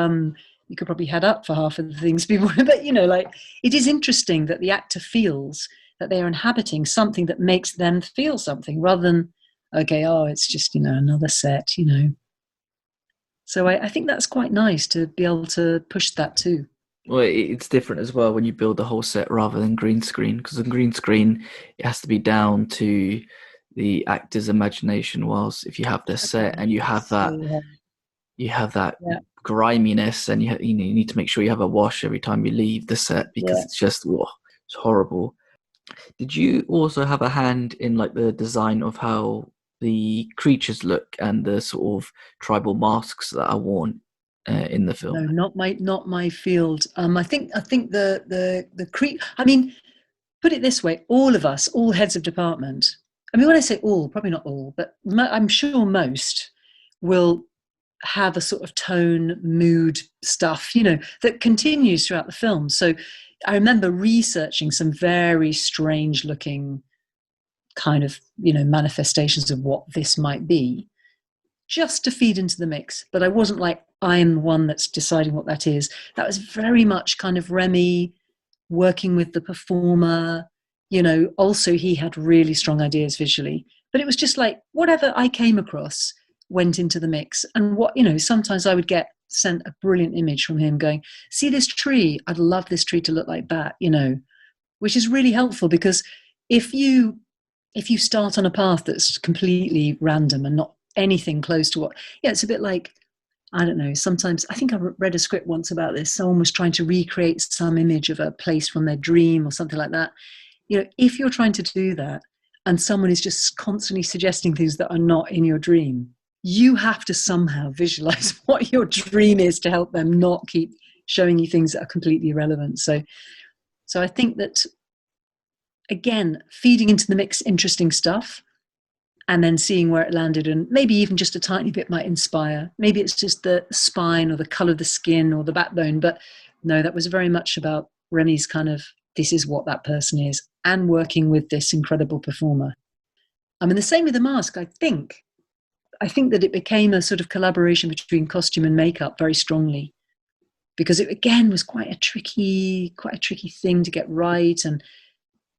[SPEAKER 2] you could probably head up for half of the things people, but it is interesting that the actor feels that they are inhabiting something that makes them feel something, rather than, okay, it's just another set, So I think that's quite nice to be able to push that too.
[SPEAKER 1] Well, it's different as well when you build the whole set rather than green screen, because on green screen it has to be down to the actor's imagination. Whilst if you have the set and you have that griminess, and you need to make sure you have a wash every time you leave the set, because it's just it's horrible. Did you also have a hand in the design of how the creatures look and the sort of tribal masks that are worn in the film?
[SPEAKER 2] No, not my field. I think the I mean, put it this way: all of us, all heads of department. I mean, when I say all, probably not all, but I'm sure most will have a sort of tone, mood stuff, that continues throughout the film. So I remember researching some very strange looking kind of, manifestations of what this might be, just to feed into the mix. But I wasn't like, I'm the one that's deciding what that is. That was very much kind of Remy working with the performer. Also he had really strong ideas visually, but it was just like whatever I came across went into the mix. And sometimes I would get sent a brilliant image from him going, see this tree? I'd love this tree to look like that, which is really helpful, because if you start on a path that's completely random and not anything close to what, it's a bit like I don't know, sometimes, I think I read a script once about this. Someone was trying to recreate some image of a place from their dream or something like that. You know, if you're trying to do that and someone is just constantly suggesting things that are not in your dream, you have to somehow visualize what your dream is to help them not keep showing you things that are completely irrelevant. So I think that, again, feeding into the mix interesting stuff and then seeing where it landed, and maybe even just a tiny bit might inspire. Maybe it's just the spine or the color of the skin or the backbone. But no, that was very much about Remy's kind of, this is what that person is, and working with this incredible performer. I mean, the same with the mask, I think. I think that it became a sort of collaboration between costume and makeup very strongly, because it, again, was quite a tricky thing to get right. And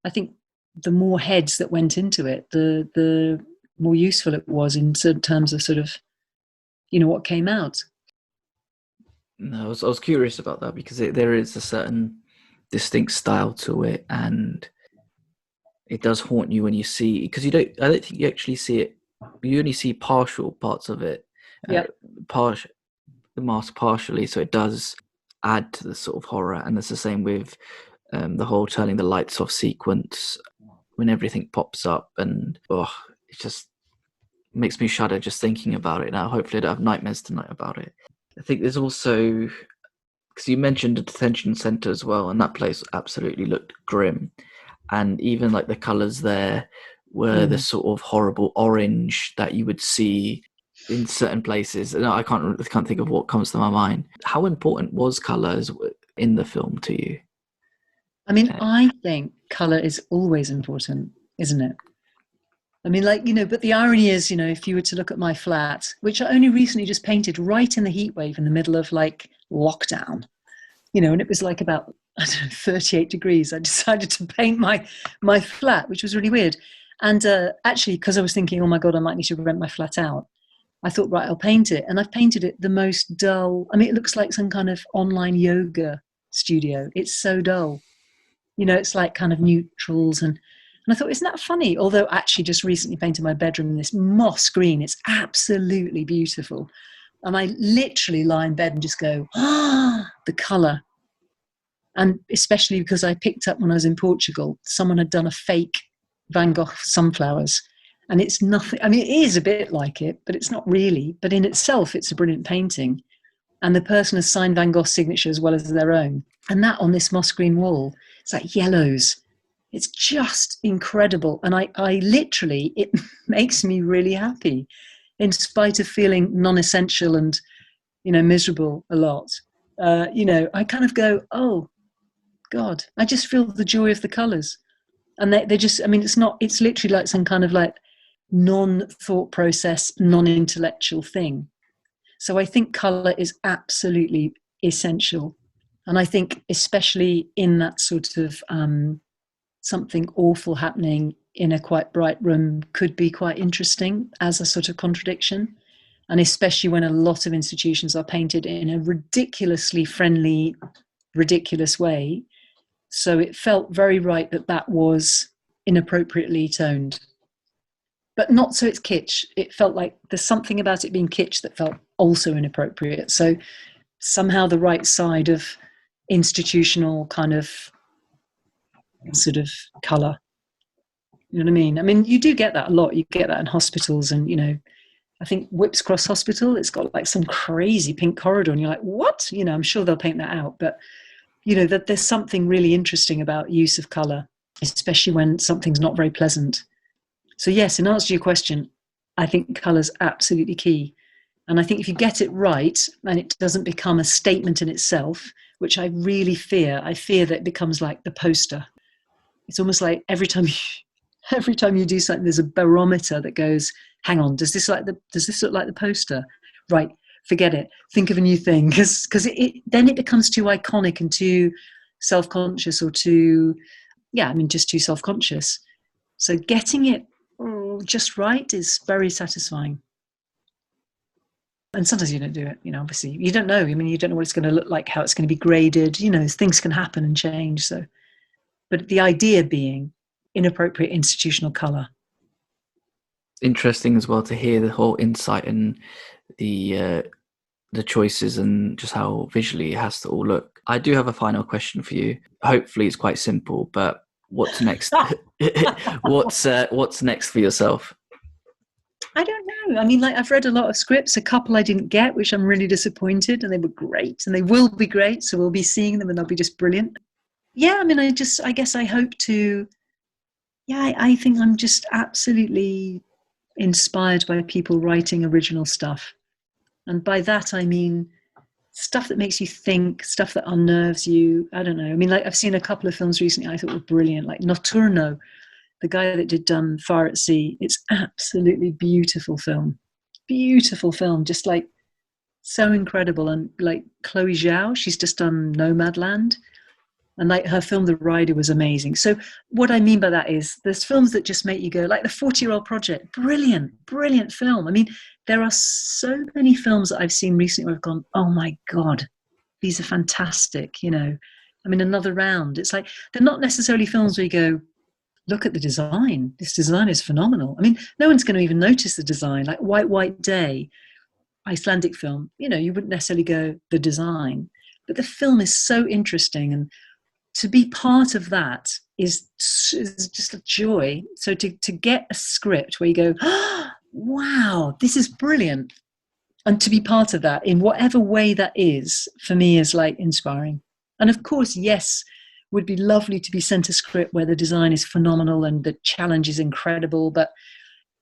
[SPEAKER 2] I think the more heads that went into it, the more useful it was in terms of sort of, you know, what came out.
[SPEAKER 1] No, I was curious about that because there is a certain distinct style to it, and it does haunt you when you see, because I don't think you actually see it. You only see partial parts of it.
[SPEAKER 2] Yeah.
[SPEAKER 1] The mask partially, so it does add to the sort of horror. And it's the same with the whole turning the lights off sequence when everything pops up, and it just makes me shudder just thinking about it now. Hopefully I don't have nightmares tonight about it. I think there's also, because you mentioned a detention center as well, and that place absolutely looked grim, and even like the colors there were the sort of horrible orange that you would see in certain places. And I can't think of what comes to my mind. How important was colors in the film to you?
[SPEAKER 2] I mean, I think color is always important, isn't it? I mean, like, you know, but the irony is, you know, if you were to look at my flat, which I only recently just painted right in the heat wave in the middle of like lockdown, you know, and it was like about, I don't know, 38 degrees. I decided to paint my flat, which was really weird. And actually, because I was thinking, oh my God, I might need to rent my flat out, I thought, right, I'll paint it. And I've painted it the most dull. I mean, it looks like some kind of online yoga studio. It's so dull. You know, it's like kind of neutrals. And I thought, isn't that funny? Although actually just recently painted my bedroom in this moss green. It's absolutely beautiful. And I literally lie in bed and just go, the color. And especially because I picked up when I was in Portugal, someone had done a fake Van Gogh sunflowers. And it's nothing, I mean, it is a bit like it, but it's not really. But in itself, it's a brilliant painting. And the person has signed Van Gogh's signature as well as their own. And that on this moss green wall, it's like yellows. It's just incredible. And I literally, it makes me really happy in spite of feeling non-essential and, you know, miserable a lot. You know, I kind of go, oh, God, I just feel the joy of the colours. And they just, I mean, it's literally like some kind of like non-thought process, non-intellectual thing. So I think colour is absolutely essential. And I think especially in that sort of something awful happening in a quite bright room could be quite interesting as a sort of contradiction. And especially when a lot of institutions are painted in a ridiculously friendly, ridiculous way. So it felt very right that was inappropriately toned. But not so it's kitsch. It felt like there's something about it being kitsch that felt also inappropriate. So somehow the right side of institutional kind of sort of colour. You know what I mean? I mean, you do get that a lot. You get that in hospitals, and, you know, I think Whipps Cross Hospital, it's got like some crazy pink corridor, and you're like, what? You know, I'm sure they'll paint that out. But, you know, that there's something really interesting about use of colour, especially when something's not very pleasant. So yes, in answer to your question, I think colour's absolutely key. And I think if you get it right and it doesn't become a statement in itself, which I really fear, I fear that it becomes like the poster. It's almost like every time you do something, there's a barometer that goes, hang on, does this look like the poster? Right, forget it. Think of a new thing. Because then it becomes too iconic and too self-conscious or just too self-conscious. So getting it just right is very satisfying. And sometimes you don't do it, you know, obviously. You don't know. I mean, you don't know what it's going to look like, how it's going to be graded. You know, things can happen and change. So, but the idea being inappropriate institutional colour.
[SPEAKER 1] Interesting as well to hear the whole insight and the the choices and just how visually it has to all look. I do have a final question for you. Hopefully it's quite simple, but what's next? What's next for yourself?
[SPEAKER 2] I don't know. I mean, like, I've read a lot of scripts, a couple I didn't get, which I'm really disappointed, and they were great, and they will be great. So we'll be seeing them, and they'll be just brilliant. Yeah, I mean, I guess I hope to. Yeah, I think I'm just absolutely inspired by people writing original stuff, and by that I mean stuff that makes you think, stuff that unnerves you. I don't know. I mean, like, I've seen a couple of films recently I thought were brilliant, like Notturno, the guy that did Fire at Sea. It's absolutely beautiful film, just like so incredible. And like Chloe Zhao, she's just done Nomadland, and like her film The Rider was amazing. So what I mean by that is there's films that just make you go, like The 40-Year-Old Project, brilliant film. I mean, there are so many films that I've seen recently where I've gone, oh my God, these are fantastic, you know. I mean, Another Round, it's like, they're not necessarily films where you go, look at the design. This design is phenomenal. I mean, no one's going to even notice the design. Like White Day, Icelandic film, you know, you wouldn't necessarily go, the design. But the film is so interesting, and to be part of that is just a joy. So to get a script where you go, oh, wow, this is brilliant, and to be part of that in whatever way that is, for me, is like inspiring. And of course, yes, would be lovely to be sent a script where the design is phenomenal and the challenge is incredible. But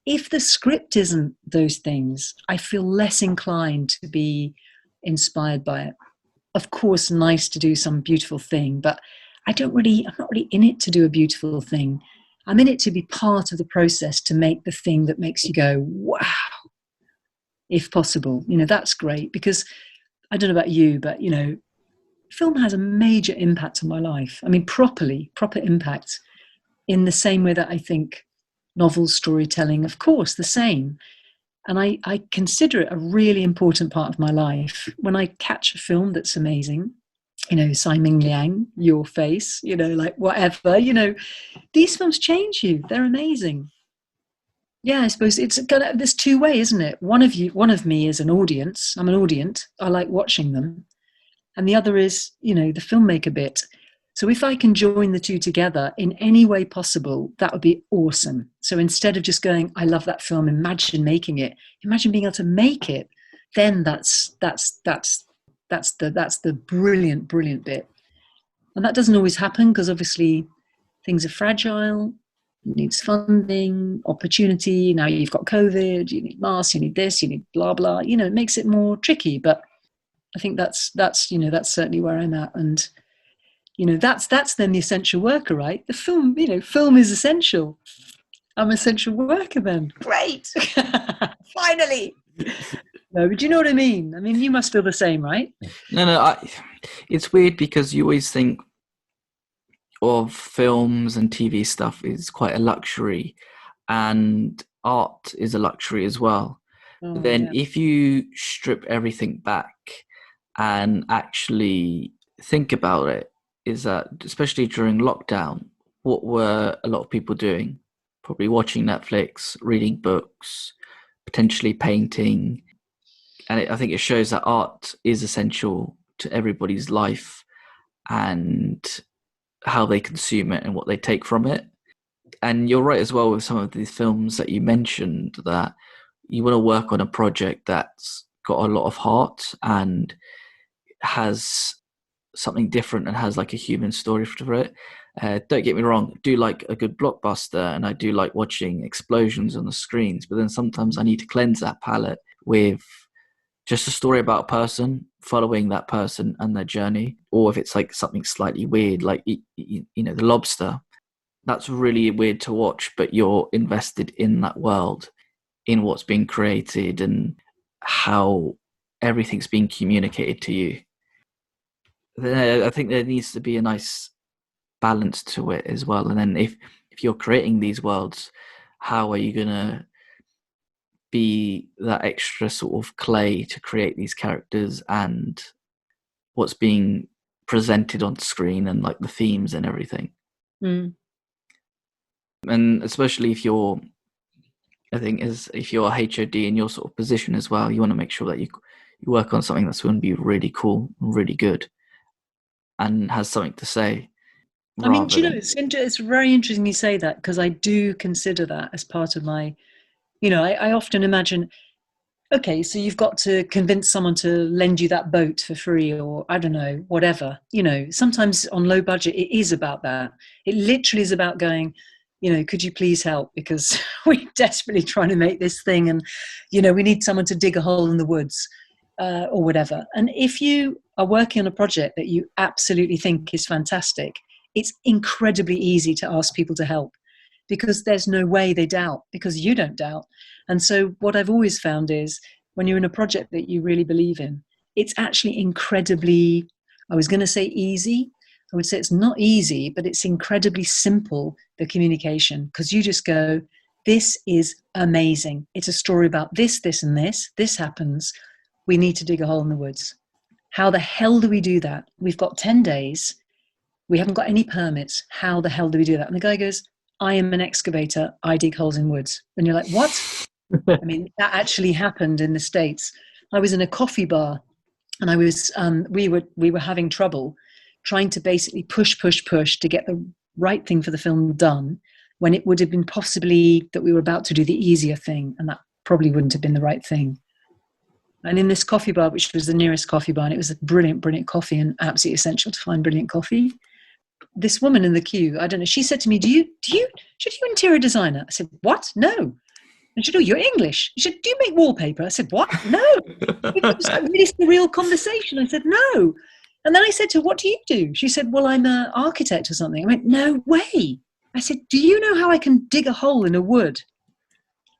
[SPEAKER 2] if the script isn't those things, I feel less inclined to be inspired by it. Of course, nice to do some beautiful thing, but I'm not really in it to do a beautiful thing. I'm in it to be part of the process, to make the thing that makes you go, wow, if possible. You know, that's great, because I don't know about you, but, you know, film has a major impact on my life. I mean, proper impact, in the same way that I think novels, storytelling, of course, the same. And I consider it a really important part of my life. When I catch a film that's amazing, you know, Simon Liang, Your Face, you know, like whatever, you know, these films change you. They're amazing. Yeah, I suppose it's this two way, isn't it? One of me is an audience. I'm an audience. I like watching them. And the other is, you know, the filmmaker bit. So if I can join the two together in any way possible, that would be awesome. So instead of just going, I love that film, imagine making it, imagine being able to make it, then that's the brilliant bit. And that doesn't always happen, because obviously things are fragile. It needs funding, opportunity. Now you've got COVID, you need masks, you need this, you need blah blah. You know, it makes it more tricky. But I think that's you know, that's certainly where I'm at. And you know, that's then the essential worker, right? The film, you know, film is essential. I'm essential worker then. Great. Finally. No, but do you know what I mean? I mean, you must feel the same, right?
[SPEAKER 1] No, it's weird because you always think of films and TV stuff is quite a luxury, and art is a luxury as well.
[SPEAKER 2] Oh,
[SPEAKER 1] Then
[SPEAKER 2] yeah.
[SPEAKER 1] if you strip everything back and actually think about it, is that especially during lockdown, what were a lot of people doing? Probably watching Netflix, reading books, potentially painting. And I think it shows that art is essential to everybody's life and how they consume it and what they take from it. And you're right as well with some of these films that you mentioned, that you want to work on a project that's got a lot of heart and has something different and has like a human story for it. Don't get me wrong, I do like a good blockbuster and I do like watching explosions on the screens, but then sometimes I need to cleanse that palette with just a story about a person, following that person and their journey. Or if it's like something slightly weird, like, you know, The Lobster, that's really weird to watch, but you're invested in that world, in what's being created and how everything's being communicated to you. I think there needs to be a nice balance to it as well. And then if you're creating these worlds, how are you going to be that extra sort of clay to create these characters and what's being presented on screen and like the themes and everything?
[SPEAKER 2] Mm.
[SPEAKER 1] And especially if you're, I think, if you're a HOD in your sort of position as well, you want to make sure that you work on something that's going to be really cool, really good, and has something to say.
[SPEAKER 2] I mean, do
[SPEAKER 1] Rather
[SPEAKER 2] you know,
[SPEAKER 1] than
[SPEAKER 2] it's very interesting you say that, because I do consider that as part of my, I often imagine, okay, so you've got to convince someone to lend you that boat for free, or I don't know, whatever. Sometimes on low budget, it is about that. It literally is about going, could you please help? Because we're desperately trying to make this thing, and, we need someone to dig a hole in the woods, or whatever. And if you are working on a project that you absolutely think is fantastic, it's incredibly easy to ask people to help, because there's no way they doubt, because you don't doubt. And so what I've always found is, when you're in a project that you really believe in, it's actually incredibly, I was going to say easy. I would say it's not easy, but it's incredibly simple, the communication, because you just go, this is amazing. It's a story about this, this, and this. This happens. We need to dig a hole in the woods. How the hell do we do that? We've got 10 days. We haven't got any permits. How the hell do we do that? And the guy goes, I am an excavator. I dig holes in woods. And you're like, what? I mean, that actually happened in the States. I was in a coffee bar, and I was, we were having trouble trying to basically push to get the right thing for the film done, when it would have been possibly that we were about to do the easier thing, and that probably wouldn't have been the right thing. And in this coffee bar, which was the nearest coffee bar, and it was a brilliant, brilliant coffee, and absolutely essential to find brilliant coffee, this woman in the queue, I don't know, she said to me, should you interior designer? I said, what? No. And she said, oh, you're English. She said, do you make wallpaper? I said, what? No. It was a really surreal conversation. I said, no. And then I said to her, what do you do? She said, well, I'm an architect or something. I went, no way. I said, do you know how I can dig a hole in a wood?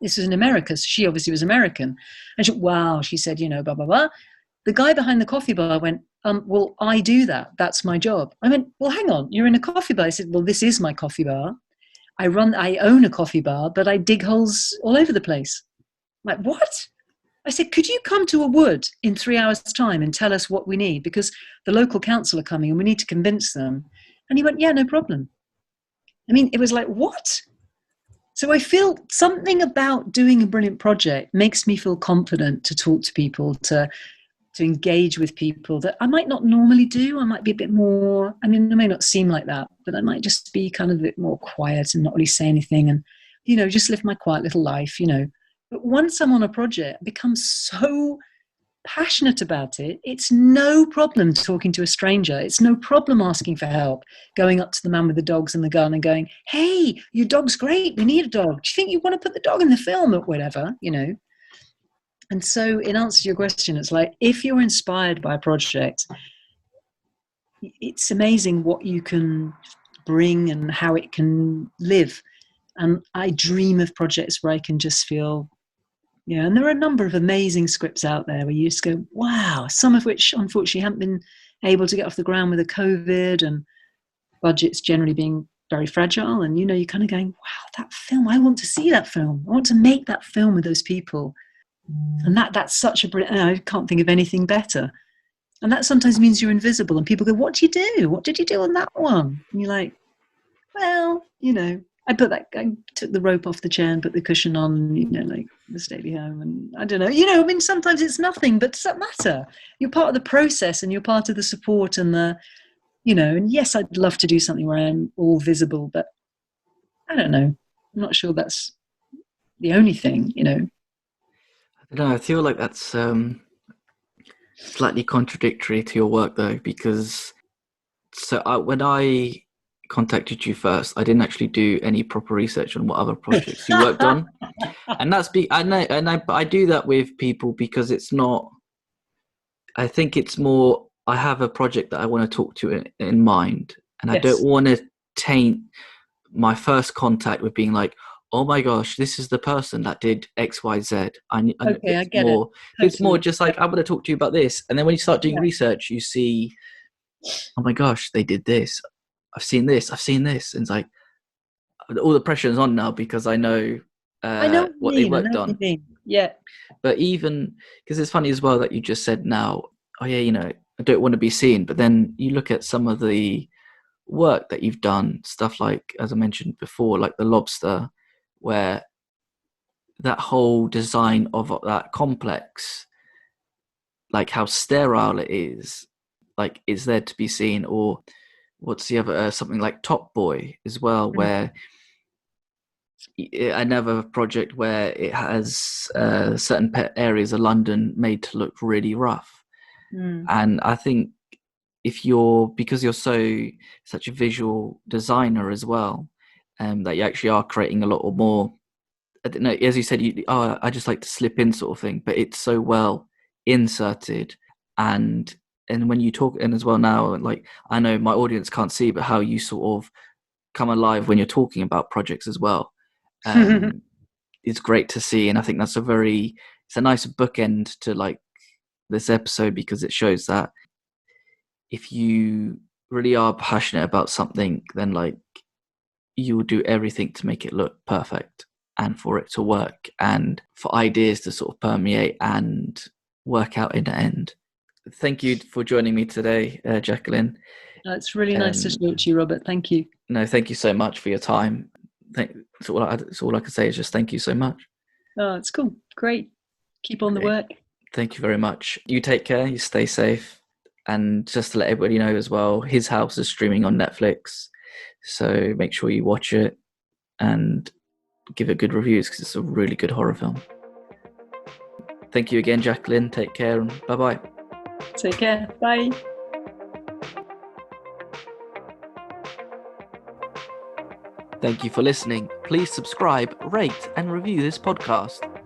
[SPEAKER 2] This was in America, so she obviously was American. And she, wow, she said, blah, blah, blah. The guy behind the coffee bar went, well, I do that. That's my job. I went, well, hang on, you're in a coffee bar. I said, well, this is my coffee bar. I own a coffee bar, but I dig holes all over the place. I'm like, what? I said, could you come to a wood in 3 hours' time and tell us what we need? Because the local council are coming and we need to convince them. And he went, yeah, no problem. I mean, it was like, what? So I feel something about doing a brilliant project makes me feel confident to talk to people, to engage with people that I might not normally do. I might be a bit more, I mean, it may not seem like that, but I might just be kind of a bit more quiet and not really say anything, and, just live my quiet little life, But once I'm on a project, I become so passionate about it. It's no problem talking to a stranger. It's no problem asking for help, going up to the man with the dogs and the gun and going, hey, your dog's great. We need a dog. Do you think you want to put the dog in the film or whatever, And so in answer to your question, it's like, if you're inspired by a project, it's amazing what you can bring and how it can live. And I dream of projects where I can just feel, and there are a number of amazing scripts out there where you just go, wow, some of which unfortunately haven't been able to get off the ground with the COVID and budgets generally being very fragile. And, you're kind of going, wow, that film, I want to see that film. I want to make that film with those people. And that's such a brilliant, I can't think of anything better. And that sometimes means you're invisible and people go, what do you do? What did you do on that one? And you're like, well, I took the rope off the chair and put the cushion on, like the stately home. And I don't know, I mean, sometimes it's nothing, but does that matter? You're part of the process and you're part of the support and the, and yes, I'd love to do something where I'm all visible, but I don't know. I'm not sure that's the only thing,
[SPEAKER 1] I don't know, I feel like that's slightly contradictory to your work though, because when I contacted you first, I didn't actually do any proper research on what other projects you worked on, and I do that with people because it's not. I think it's more. I have a project that I want to talk to in mind, and yes. I don't want to taint my first contact with being like, oh my gosh, this is the person that did X, Y, Z. I get it. Totally. It's more just like, I want to talk to you about this. And then when you start doing research, you see, oh my gosh, they did this. I've seen this. And it's like, all the pressure is on now because I know what they worked on.
[SPEAKER 2] Yeah.
[SPEAKER 1] But even, because it's funny as well that you just said now, oh yeah, I don't want to be seen. But then you look at some of the work that you've done, stuff like, as I mentioned before, like The Lobster, where that whole design of that complex like how sterile it is there to be seen. Or what's the other something like Top Boy as well, where another project where it has certain areas of London made to look really rough. And I think because you're such a visual designer as well, that you actually are creating a lot more. I don't know, as you said, I just like to slip in sort of thing, but it's so well inserted. And when you talk in as well now, like, I know my audience can't see, but how you sort of come alive when you're talking about projects as well, it's great to see. And I think it's a nice bookend to like this episode, because it shows that if you really are passionate about something, then like you will do everything to make it look perfect and for it to work and for ideas to sort of permeate and work out in the end. Thank you for joining me today, Jacqueline.
[SPEAKER 2] It's really nice to talk to you, Robert. Thank you.
[SPEAKER 1] No, thank you so much for your time. All I can say is just thank you so much.
[SPEAKER 2] Oh, it's cool. Great. Keep on the work.
[SPEAKER 1] Thank you very much. You take care. You stay safe. And just to let everybody know as well, his house is streaming on Netflix. So make sure you watch it and give it good reviews, because it's a really good horror film. Thank you again, Jacqueline. Take care, and bye-bye.
[SPEAKER 2] Take care. Bye.
[SPEAKER 1] Thank you for listening. Please subscribe, rate, and review this podcast.